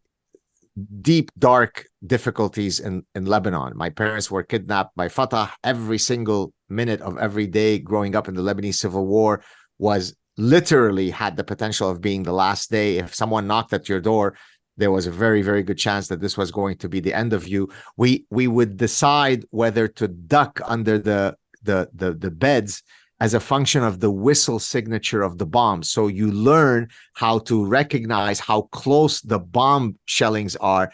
deep, dark difficulties in Lebanon, my parents were kidnapped by Fatah. Every single minute of every day growing up in the Lebanese civil war was literally had the potential of being the last day. If someone knocked at your door, there was a very, very good chance that this was going to be the end of you. We would decide whether to duck under the beds as a function of the whistle signature of the bomb. So you learn how to recognize how close the bomb shellings are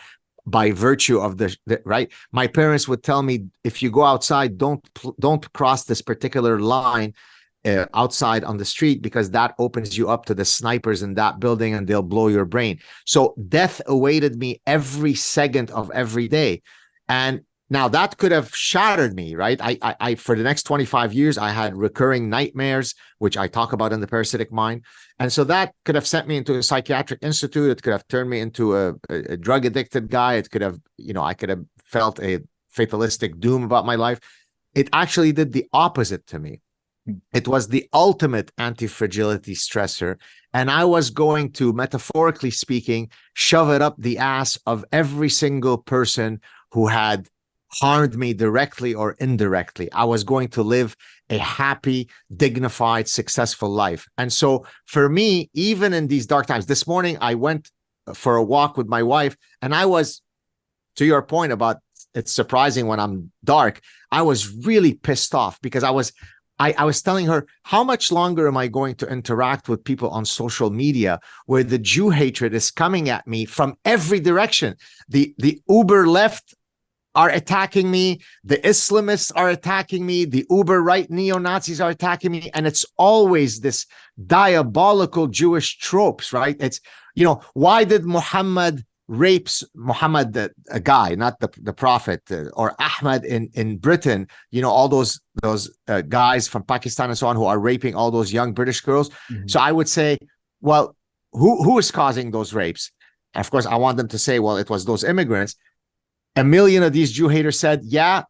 by virtue of the right. My parents would tell me, if you go outside, don't cross this particular line. outside on the street, because that opens you up to the snipers in that building and they'll blow your brain. So death awaited me every second of every day. And now that could have shattered me, right? I for the next 25 years, I had recurring nightmares, which I talk about in the Parasitic Mind. And so that could have sent me into a psychiatric institute. It could have turned me into a drug addicted guy. It could have, I could have felt a fatalistic doom about my life. It actually did the opposite to me. It was the ultimate anti-fragility stressor. And I was going to, metaphorically speaking, shove it up the ass of every single person who had harmed me directly or indirectly. I was going to live a happy, dignified, successful life. And so for me, even in these dark times, this morning I went for a walk with my wife, and I was, to your point about it's surprising when I'm dark, I was really pissed off because I was telling her, how much longer am I going to interact with people on social media where the Jew hatred is coming at me from every direction? The uber left are attacking me. The Islamists are attacking me. The uber right neo-Nazis are attacking me. And it's always this diabolical Jewish tropes, right? It's, why did Muhammad rapes Muhammad, a guy, not the prophet, or Ahmad in Britain, all those guys from Pakistan and so on who are raping all those young British girls. Mm-hmm. So I would say, well, who is causing those rapes? And of course, I want them to say, well, it was those immigrants. A million of these Jew haters said, yeah,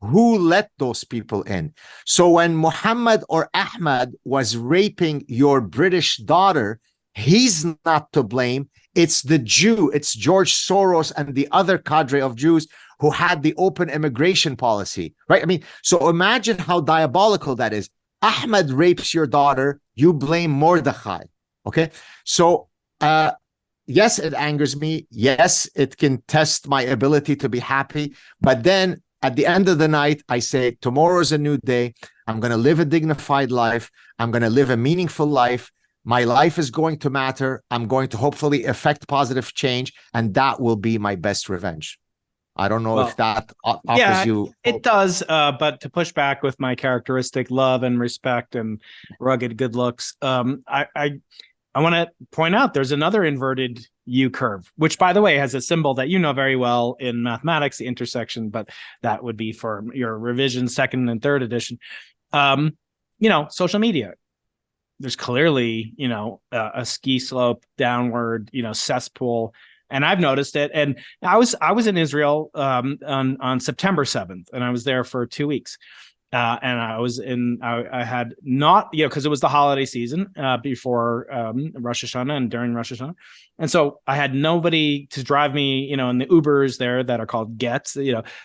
who let those people in? So when Muhammad or Ahmad was raping your British daughter, he's not to blame. It's the Jew. It's George Soros and the other cadre of Jews who had the open immigration policy, right? I mean, so imagine how diabolical that is. Ahmed rapes your daughter. You blame Mordechai. Okay. So, yes, it angers me. Yes, it can test my ability to be happy. But then at the end of the night, I say, tomorrow's a new day. I'm going to live a dignified life. I'm going to live a meaningful life. My life is going to matter. I'm going to hopefully affect positive change, and that will be my best revenge. I don't know if that offers you. It does, but to push back with my characteristic love and respect and rugged good looks, I want to point out there's another inverted U curve, which, by the way, has a symbol that you know very well in mathematics, the intersection, but that would be for your revision, second and third edition. Social media. There's clearly, a ski slope downward, cesspool. And I've noticed it. And I was in Israel on September 7th, and I was there for 2 weeks. And I had not, because it was the holiday season before Rosh Hashanah and during Rosh Hashanah. And so I had nobody to drive me, in the Ubers there that are called gets.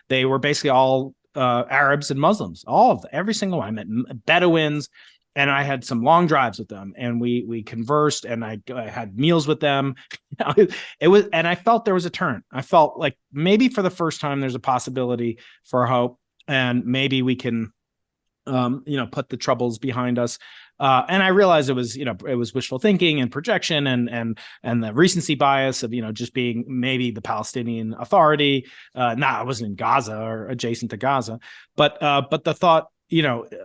They were basically all Arabs and Muslims, all of them, every single one. I met Bedouins. And I had some long drives with them, and we conversed, and I had meals with them. It was, and I felt there was a turn. I felt like maybe for the first time there's a possibility for hope, and maybe we can, put the troubles behind us. And I realized it was wishful thinking and projection, and the recency bias of just being maybe the Palestinian Authority. I wasn't in Gaza or adjacent to Gaza, but the thought,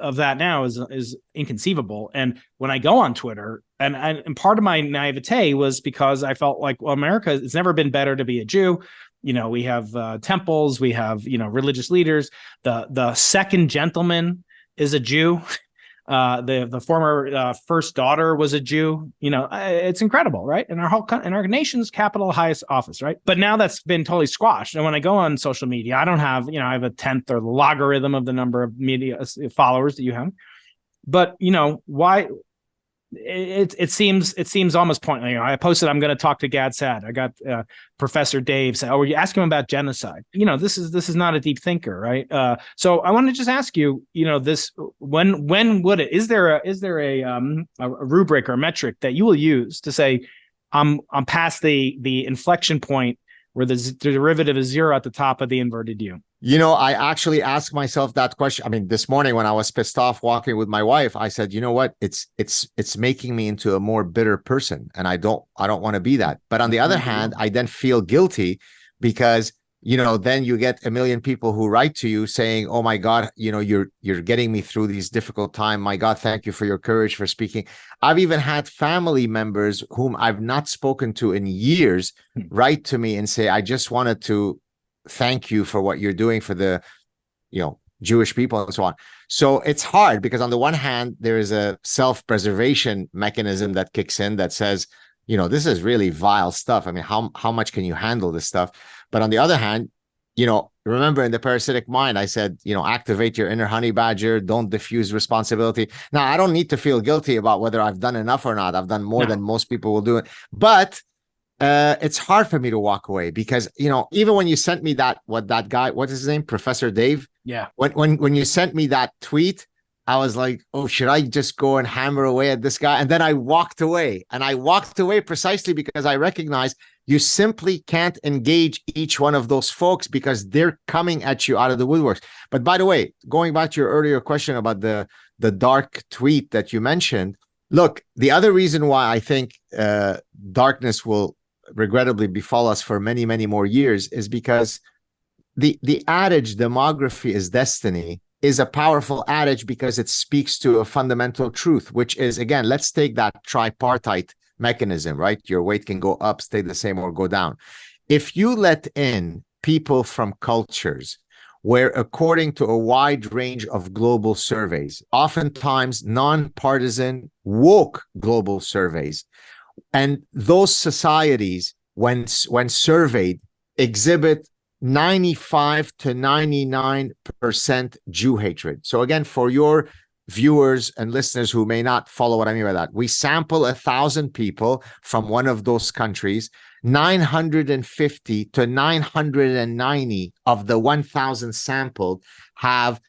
of that now is inconceivable. And when I go on Twitter, and part of my naivete was because I felt like, well, America, it's never been better to be a Jew. We have temples, we have, religious leaders. The second gentleman is a Jew. The former first daughter was a Jew. It's incredible, right? In our nation's capital, highest office, right? But now that's been totally squashed. And when I go on social media, I don't have, I have a tenth or the logarithm of the number of media followers that you have. But why? It seems almost pointless. I posted, I'm going to talk to Gad Saad. I got Professor Dave say, "Oh, you ask him about genocide." This is not a deep thinker, right? So I want to just ask you, this when would it? Is there a rubric or a metric that you will use to say, I'm past the inflection point where the derivative is zero at the top of the inverted U? I actually asked myself that question. I mean, this morning when I was pissed off walking with my wife, I said, you know what? It's making me into a more bitter person, and I don't want to be that. But on the other hand, I then feel guilty because then you get a million people who write to you saying, oh my God, you're getting me through these difficult times. My God, thank you for your courage, for speaking. I've even had family members whom I've not spoken to in years write to me and say, I just wanted to thank you for what you're doing for the, Jewish people and so on. So it's hard because on the one hand, there is a self-preservation mechanism that kicks in that says, this is really vile stuff. I mean, how much can you handle this stuff? But on the other hand, remember in the parasitic mind, I said, activate your inner honey badger, don't diffuse responsibility. Now, I don't need to feel guilty about whether I've done enough or not. I've done more than most people will do it. But it's hard for me to walk away because, even when you sent me that guy, what is his name? Professor Dave. Yeah. When you sent me that tweet, I was like, oh, should I just go and hammer away at this guy? And then I walked away. And I walked away precisely because I recognized you simply can't engage each one of those folks because they're coming at you out of the woodworks. But by the way, going back to your earlier question about the dark tweet that you mentioned, look, the other reason why I think darkness will regrettably befall us for many, many more years is because the adage, demography is destiny, is a powerful adage because it speaks to a fundamental truth, which is, again, let's take that tripartite mechanism, right? Your weight can go up, stay the same, or go down. If you let in people from cultures where, according to a wide range of global surveys, oftentimes non-partisan, woke global surveys, and those societies, when surveyed, exhibit 95 to 99% Jew hatred. So again, for your viewers and listeners who may not follow what I mean by that, we sample 1,000 people from one of those countries. 950 to 990 of the 1,000 sampled have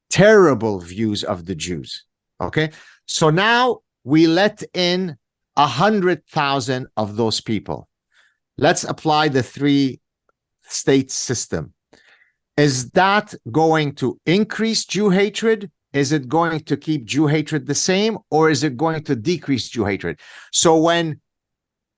terrible views of the Jews. Okay, so now we let in 100,000 of those people. Let's apply the three-state system. Is that going to increase Jew hatred? Is it going to keep Jew hatred the same? Or is it going to decrease Jew hatred? So when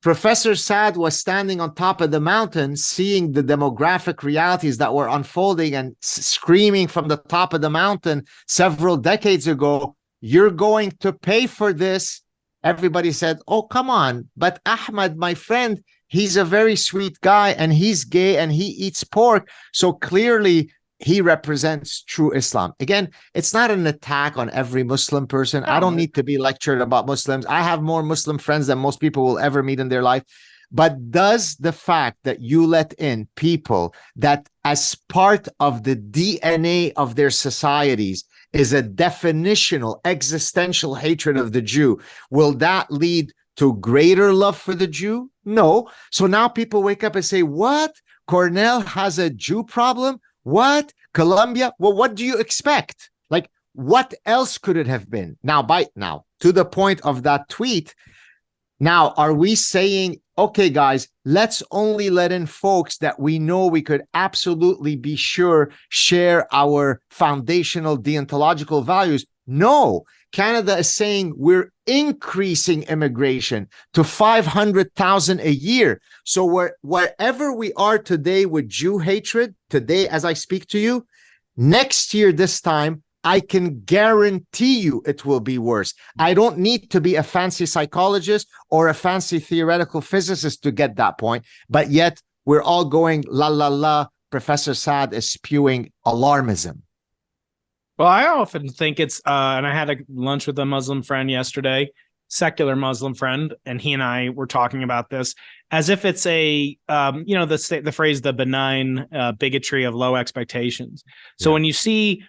Professor Saad was standing on top of the mountain, seeing the demographic realities that were unfolding and screaming from the top of the mountain several decades ago, you're going to pay for this. Everybody said, oh, come on. But Ahmad, my friend, he's a very sweet guy and he's gay and he eats pork. So clearly he represents true Islam. Again, it's not an attack on every Muslim person. I don't need to be lectured about Muslims. I have more Muslim friends than most people will ever meet in their life. But does the fact that you let in people that as part of the DNA of their societies is a definitional, existential hatred of the Jew, will that lead to greater love for the Jew? No. So now people wake up and say, what? Cornell has a Jew problem? What? Colombia? Well, what do you expect? Like, what else could it have been? Now, to the point of that tweet, now, are we saying, okay, guys, let's only let in folks that we know we could absolutely be sure share our foundational deontological values? No. Canada is saying we're increasing immigration to 500,000 a year. So wherever we are today with Jew hatred, today as I speak to you, next year this time, I can guarantee you it will be worse. I don't need to be a fancy psychologist or a fancy theoretical physicist to get that point, but yet we're all going, la, la, la, Professor Saad is spewing alarmism. Well, I often think it's, and I had a lunch with a Muslim friend yesterday, secular Muslim friend, and he and I were talking about this as if it's a, the phrase, the benign bigotry of low expectations. So when you see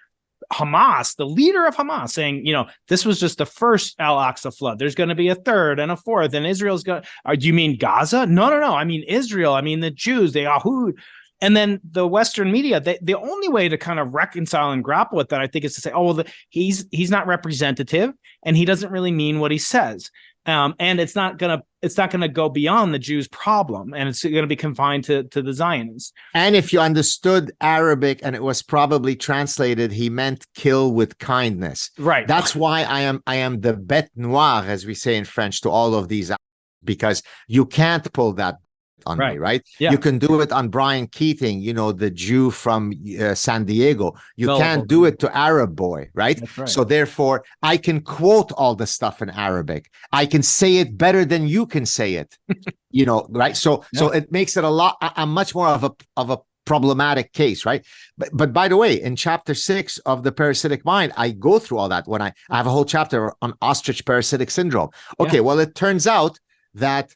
Hamas, the leader of Hamas, saying, this was just the first Al-Aqsa flood. There's going to be a third and a fourth, and Israel's going. Do you mean Gaza? No. I mean Israel. I mean the Jews. The Yahud. And then the Western media. The only way to kind of reconcile and grapple with that, I think, is to say, oh, well, he's not representative, and he doesn't really mean what he says. And it's not gonna go beyond the Jews' problem, and it's going to be confined to the Zionists. And if you understood Arabic and it was probably translated, he meant kill with kindness. Right. That's why I am the bête noire, as we say in French, to all of these, because you can't pull that. on Right. me, right? Yeah. You can do it on Brian Keating, the Jew from San Diego. You can't do it to Arab boy, right? That's right. So therefore, I can quote all the stuff in Arabic. I can say it better than you can say it, right? So it makes it a much more of a problematic case, right? But by the way, in chapter 6 of the parasitic mind, I go through all that when I have a whole chapter on ostrich parasitic syndrome. Okay, well, it turns out that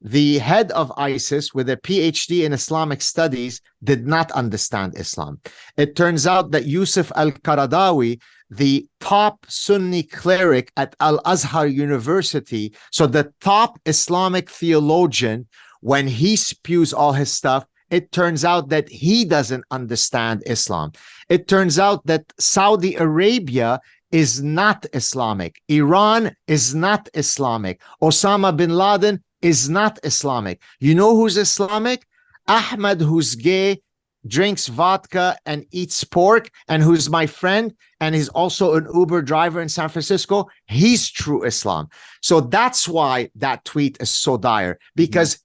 the head of ISIS with a PhD in Islamic studies did not understand Islam. It turns out that Yusuf al-Qaradawi, the top Sunni cleric at Al-Azhar University, so the top Islamic theologian, when he spews all his stuff, it turns out that he doesn't understand Islam. It turns out that Saudi Arabia is not Islamic. Iran is not Islamic. Osama bin Laden is not Islamic. You know who's Islamic? Ahmed, who's gay, drinks vodka and eats pork, and who's my friend, and he's also an Uber driver in San Francisco. He's true Islam. So that's why that tweet is so dire, because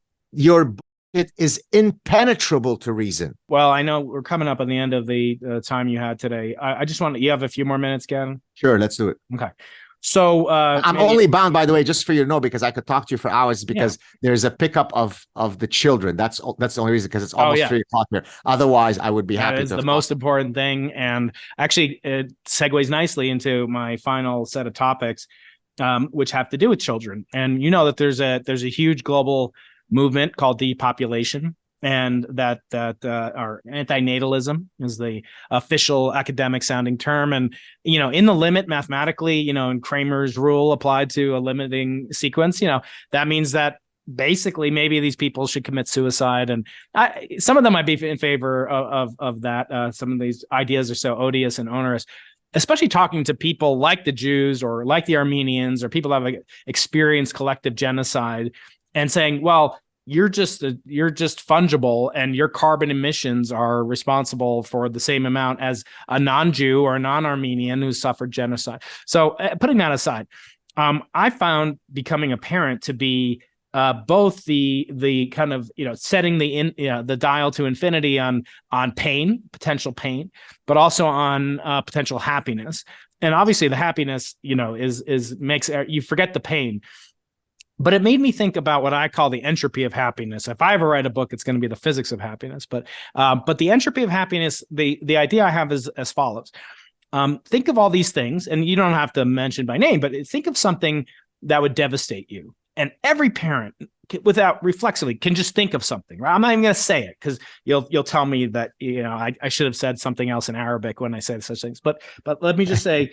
it is impenetrable to reason. Well, I know we're coming up on the end of the time you had today. I just want you have a few more minutes, Gavin? Sure, let's do it. Okay. So I'm only bound, by the way, just for you to know, because I could talk to you for hours, because there's a pickup of the children. That's the only reason, because it's almost 3 o'clock here. Otherwise, I would be happy to. That is the most important thing. And actually, it segues nicely into my final set of topics, which have to do with children. And you know that there's a huge global movement called depopulation, and that our antinatalism is the official academic sounding term. And in the limit mathematically, in Kramer's rule applied to a limiting sequence, that means that basically maybe these people should commit suicide. And some of them might be in favor of that. Some of these ideas are so odious and onerous, especially talking to people like the Jews or like the Armenians or people that have experienced collective genocide, and saying, well, you're just fungible, and your carbon emissions are responsible for the same amount as a non-Jew or a non-Armenian who suffered genocide. So putting that aside, I found becoming a parent to be both the kind of setting the dial to infinity on pain, potential pain, but also on potential happiness. And obviously the happiness is makes you forget the pain. But it made me think about what I call the entropy of happiness. If I ever write a book, it's going to be the physics of happiness. But the entropy of happiness, the idea I have is as follows. Think of all these things, and you don't have to mention by name, but think of something that would devastate you. And every parent, without reflexively, can just think of something. Right? I'm not even going to say it, because you'll tell me that I should have said something else in Arabic when I said such things. But let me just say,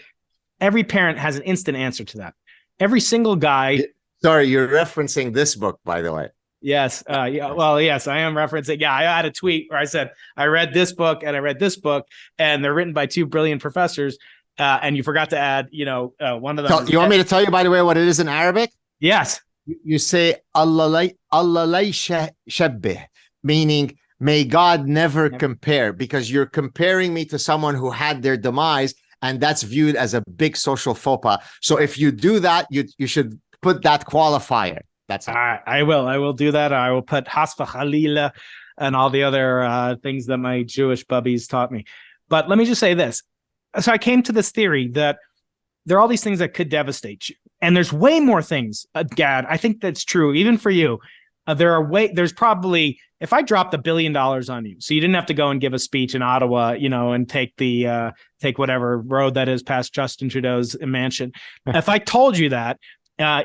every parent has an instant answer to that. Every single guy. Sorry, you're referencing this book, by the way. Yes. Yes, I am referencing. Yeah, I had a tweet where I said, I read this book and I read this book, and they're written by 2 brilliant professors. And you forgot to add, one of them. You want me to tell you, by the way, what it is in Arabic? Yes. You say, Allah shabbih, meaning may God never compare, because you're comparing me to someone who had their demise, and that's viewed as a big social faux pas. So if you do that, you should put that qualifier. That's it. I will do that. I will put hasfa khalila and all the other things that my Jewish bubbies taught me. But let me just say this. So I came to this theory that there are all these things that could devastate you. And there's way more things, Gad. I think that's true, even for you. There's probably, if I dropped $1 billion on you, so you didn't have to go and give a speech in Ottawa, and take whatever road that is past Justin Trudeau's mansion. If I told you that,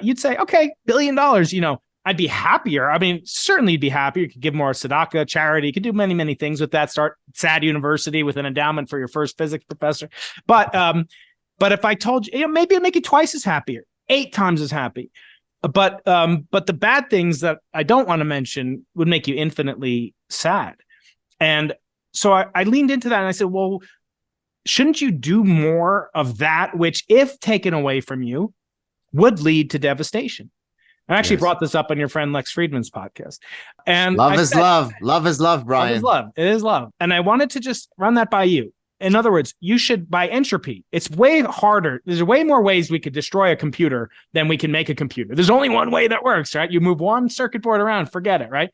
you'd say, okay, $1 billion, I'd be happier. I mean, certainly you'd be happier. You could give more tzedakah, charity. You could do many, many things with that. Start Saad University with an endowment for your first physics professor. But if I told you, maybe it'd make you twice as happier, 8 times as happy. But the bad things that I don't want to mention would make you infinitely sad. And so I leaned into that and I said, well, shouldn't you do more of that, which, if taken away from you, would lead to devastation? I actually brought this up on your friend Lex Friedman's podcast. And love is love. Love is love, Brian. Love is love. It is love. And I wanted to just run that by you. In other words, you should, by entropy, it's way harder. There's way more ways we could destroy a computer than we can make a computer. There's only one way that works, right? You move one circuit board around, forget it, right?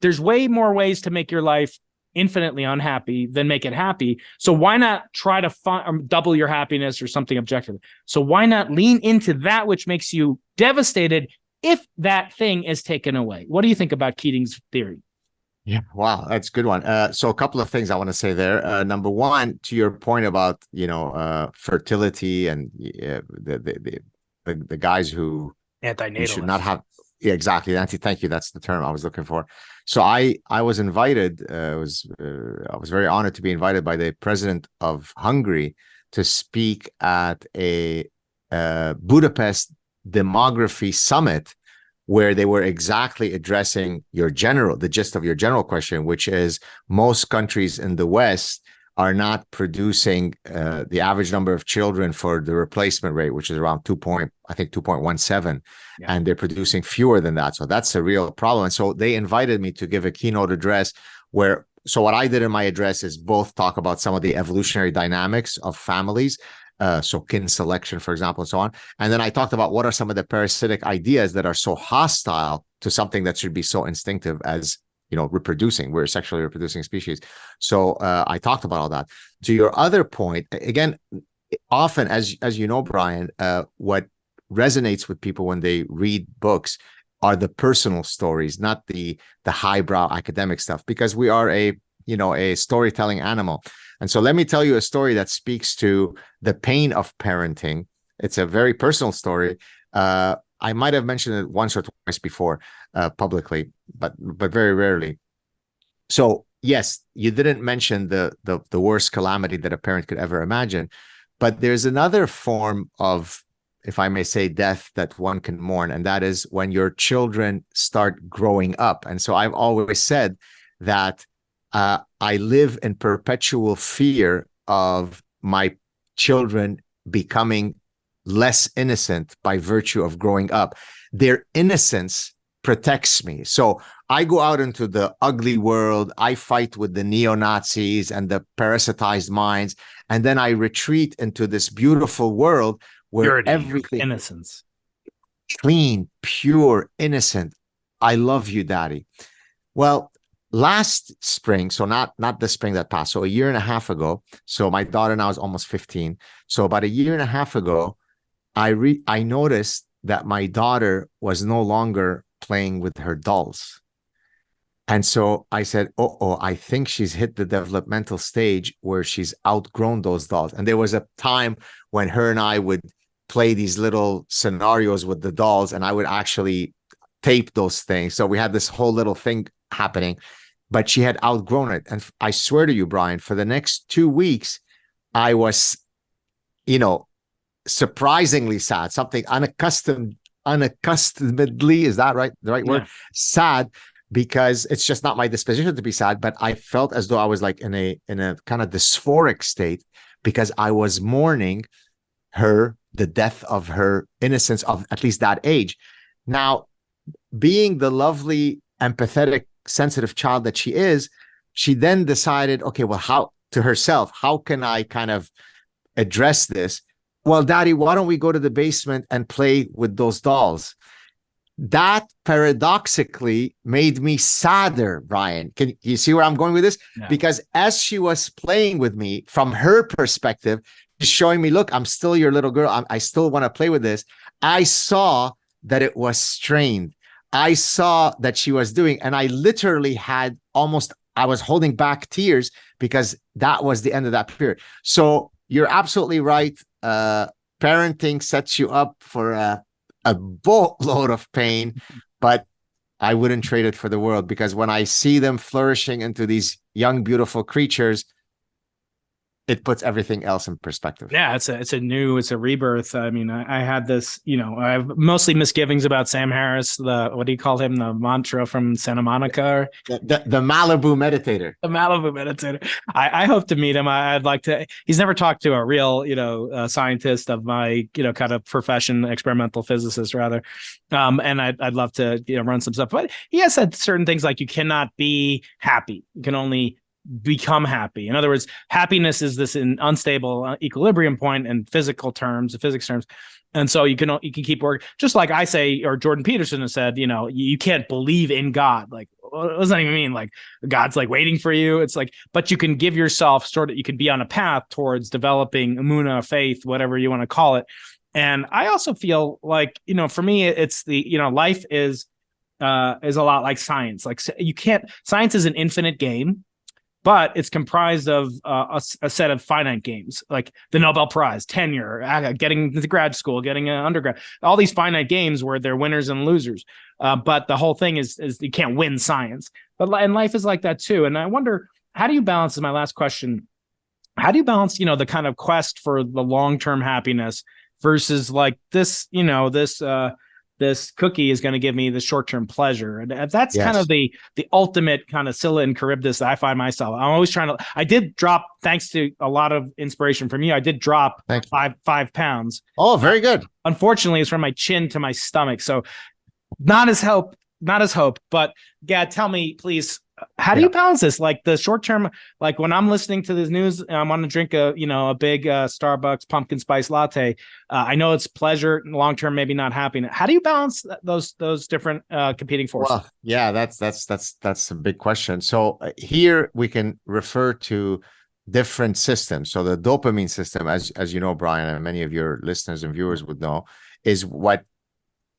There's way more ways to make your life infinitely unhappy than make it happy. So why not try to double your happiness or something objective? So why not lean into that which makes you devastated if that thing is taken away? What do you think about Keating's theory? Yeah, wow, that's a good one. So a couple of things I want to say there. Number one, to your point about fertility and the guys who you should not have. Yeah, exactly. Thank you. That's the term I was looking for. So I was invited. I was very honored to be invited by the president of Hungary to speak at a Budapest demography summit, where they were exactly addressing the gist of your general question, which is most countries in the West are not producing the average number of children for the replacement rate, which is around 2.17, yeah. And they're producing fewer than that. So that's a real problem. And so they invited me to give a keynote address so what I did in my address is both talk about some of the evolutionary dynamics of families, so kin selection, for example, and so on. And then I talked about what are some of the parasitic ideas that are so hostile to something that should be so instinctive as reproducing. We're a sexually reproducing species. So I talked about all that. To your other point, again, often, as you know, Brian, what resonates with people when they read books are the personal stories, not the highbrow academic stuff, because we are a storytelling animal. And so let me tell you a story that speaks to the pain of parenting. It's a very personal story. I might have mentioned it once or twice before publicly, but very rarely. So yes, you didn't mention the worst calamity that a parent could ever imagine, but there's another form of, if I may say, death that one can mourn, and that is when your children start growing up. And so I've always said that I live in perpetual fear of my children becoming less innocent by virtue of growing up. Their innocence protects me. So I go out into the ugly world. I fight with the neo-Nazis and the parasitized minds. And then I retreat into this beautiful world where Purity, everything innocence, clean, pure, innocent. I love you, Daddy. Well, last spring, so not the spring that passed, so a year and a half ago. So my daughter now is almost 15. So about a year and a half ago, I noticed that my daughter was no longer playing with her dolls. And so I said, I think she's hit the developmental stage where she's outgrown those dolls. And there was a time when her and I would play these little scenarios with the dolls, and I would actually tape those things. So we had this whole little thing happening, but she had outgrown it. And I swear to you, Brian, for the next 2 weeks, I was, surprisingly sad, something unaccustomedly, is that right? The right word? Sad, because it's just not my disposition to be sad, but I felt as though I was like in a kind of dysphoric state, because I was mourning the death of her innocence of at least that age. Now, being the lovely, empathetic, sensitive child that she is, she then decided, okay, well, how can I kind of address this? Well, Daddy, why don't we go to the basement and play with those dolls? That paradoxically made me sadder, Brian. Can you see where I'm going with this? Yeah. Because as she was playing with me, from her perspective, she's showing me, look, I'm still your little girl. I still want to play with this. I saw that it was strained. I saw that she was doing, and I literally I was holding back tears, because that was the end of that period. So you're absolutely right. Parenting sets you up for a boatload of pain, but I wouldn't trade it for the world, because when I see them flourishing into these young, beautiful creatures, it puts everything else in perspective. Yeah, it's a rebirth. I mean, I had this, I have mostly misgivings about Sam Harris, what do you call him? The mantra from Santa Monica? The Malibu meditator. The Malibu meditator. I hope to meet him. I'd like to. He's never talked to a real, scientist of my, kind of profession, experimental physicist rather. And I'd love to, run some stuff. But he has said certain things like you cannot be happy. You can only become happy. In other words, happiness is this unstable equilibrium point in physics terms. And so you can keep working, just like I say, or Jordan Peterson has said, you can't believe in God. Like, what does that even mean? Like, God's like waiting for you. It's like, but you can give yourself you can be on a path towards developing emunah, faith, whatever you want to call it. And I also feel like, for me, it's life is a lot like science. Like, science is an infinite game, but it's comprised of a set of finite games, like the Nobel Prize, tenure, getting into grad school, getting an undergrad, all these finite games where they're winners and losers. But the whole thing is you can't win science. And life is like that too. And I wonder, how do you balance, is my last question, how do you balance, the kind of quest for the long-term happiness versus like this, this cookie is going to give me the short-term pleasure. And that's kind of the ultimate kind of Scylla and Charybdis that I find myself. I'm always I did drop, thanks to a lot of inspiration from you, I did drop 5 pounds. Oh, very good. Unfortunately, it's from my chin to my stomach. So not as hope, but Gad, tell me, please, how do you balance this? Like the short term, like when I'm listening to this news and I want to drink a big Starbucks pumpkin spice latte. I know it's pleasure, long term, maybe not happiness. How do you balance those different competing forces? Well, yeah, that's a big question. So here we can refer to different systems. So the dopamine system, as you know, Brian, and many of your listeners and viewers would know, is what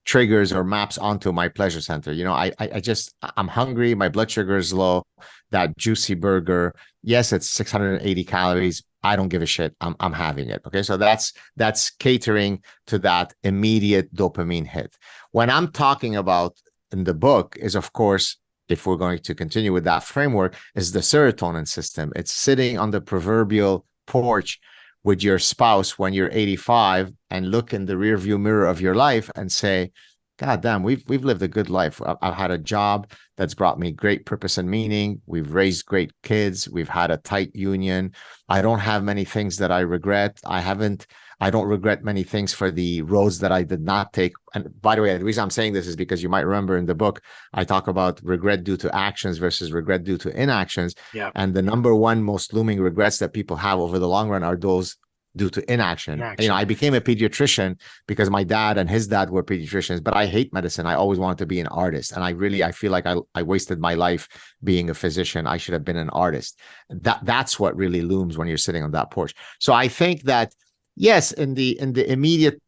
triggers or maps onto my pleasure center. I'm hungry, my blood sugar is low, that juicy burger, yes, it's 680 calories, I don't give a shit, I'm having it. Okay, so that's catering to that immediate dopamine hit. When I'm talking about in the book is, of course, if we're going to continue with that framework, is the serotonin system. It's sitting on the proverbial porch with your spouse when you're 85 and look in the rearview mirror of your life and say, God damn, we've lived a good life. I've had a job that's brought me great purpose and meaning. We've raised great kids. We've had a tight union. I don't have many things that I regret. I don't regret many things for the roads that I did not take. And by the way, the reason I'm saying this is because you might remember in the book, I talk about regret due to actions versus regret due to inactions. Yeah. And the number one most looming regrets that people have over the long run are those due to inaction. I became a pediatrician because my dad and his dad were pediatricians, but I hate medicine. I always wanted to be an artist. And I feel like I wasted my life being a physician. I should have been an artist. That's what really looms when you're sitting on that porch. So I think that, yes, in the immediate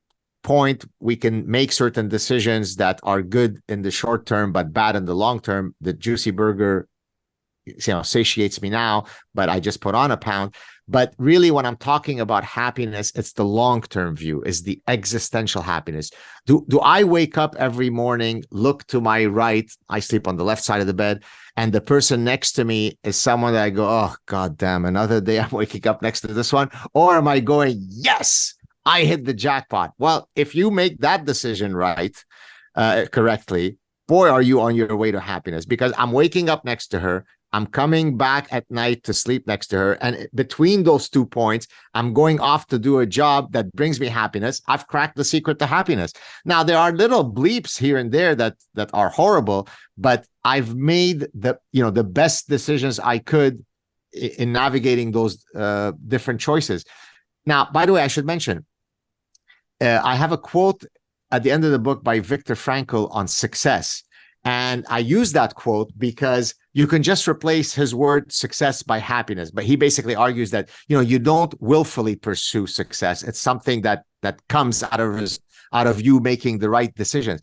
point, we can make certain decisions that are good in the short term, but bad in the long term. The juicy burger, satiates me now, but I just put on a pound. But really, when I'm talking about happiness, it's the long-term view, is the existential happiness. Do I wake up every morning, look to my right, I sleep on the left side of the bed, and the person next to me is someone that I go, oh, God damn, another day I'm waking up next to this one? Or am I going, yes, I hit the jackpot? Well, if you make that decision correctly, boy, are you on your way to happiness, because I'm waking up next to her. I'm coming back at night to sleep next to her. And between those 2 points, I'm going off to do a job that brings me happiness. I've cracked the secret to happiness. Now, there are little bleeps here and there that are horrible, but I've made the best decisions I could in navigating those different choices. Now, by the way, I should mention, I have a quote at the end of the book by Viktor Frankl on success. And I use that quote because you can just replace his word success by happiness. But he basically argues that, you don't willfully pursue success. It's something that comes out of you making the right decisions.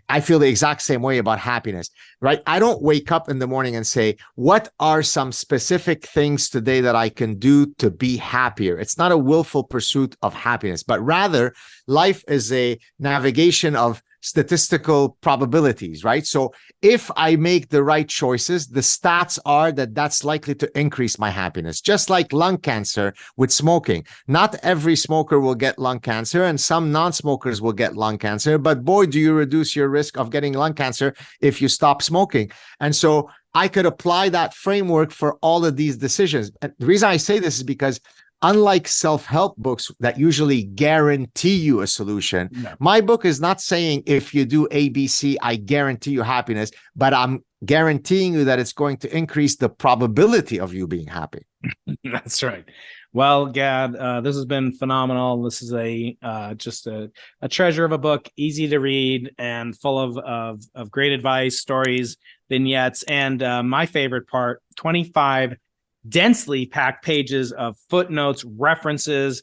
I feel the exact same way about happiness, right? I don't wake up in the morning and say, what are some specific things today that I can do to be happier? It's not a willful pursuit of happiness, but rather life is a navigation of statistical probabilities, right? So if I make the right choices, the stats are that's likely to increase my happiness. Just like lung cancer with smoking. Not every smoker will get lung cancer, and some non-smokers will get lung cancer, but boy, do you reduce your risk of getting lung cancer if you stop smoking. And so I could apply that framework for all of these decisions. And the reason I say this is because unlike self-help books that usually guarantee you a solution, my book is not saying if you do ABC, I guarantee you happiness, but I'm guaranteeing you that it's going to increase the probability of you being happy. That's right. Well, Gad, this has been phenomenal. This is just a treasure of a book, easy to read and full of great advice, stories, vignettes, and my favorite part, 25 densely packed pages of footnotes, references,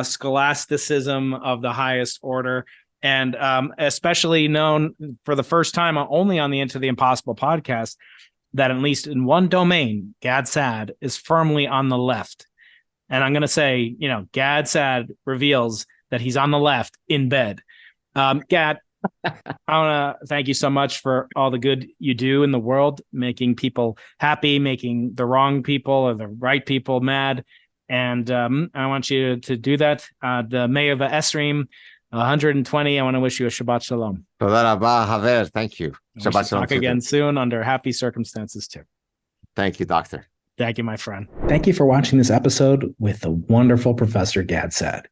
scholasticism of the highest order, and especially known for the first time only on the Into the Impossible podcast, that at least in one domain, Gad Saad is firmly on the left. And I'm going to say, Gad Saad reveals that he's on the left in bed. Gad, I want to thank you so much for all the good you do in the world, making people happy, making the wrong people or the right people mad. And I want you to do that. The May of Esrim, 120. I want to wish you a Shabbat Shalom. Thank you. Shabbat Shalom. Talk again soon under happy circumstances too. Thank you, Doctor. Thank you, my friend. Thank you for watching this episode with the wonderful Professor Gad Saad.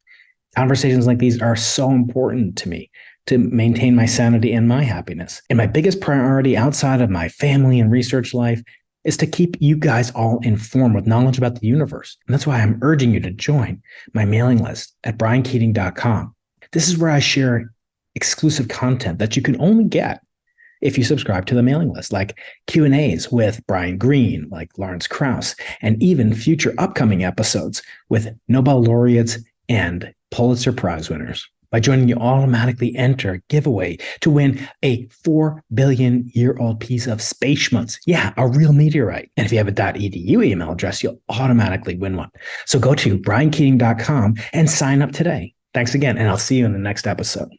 Conversations like these are so important to me to maintain my sanity and my happiness. And my biggest priority outside of my family and research life is to keep you guys all informed with knowledge about the universe. And that's why I'm urging you to join my mailing list at briankeating.com. This is where I share exclusive content that you can only get if you subscribe to the mailing list, like Q&As with Brian Greene, like Lawrence Krauss, and even future upcoming episodes with Nobel laureates and Pulitzer Prize winners. By joining, you automatically enter a giveaway to win a 4 billion year old piece of space schmutz. Yeah, a real meteorite. And if you have a .edu email address, you'll automatically win one. So go to briankeating.com and sign up today. Thanks again, and I'll see you in the next episode.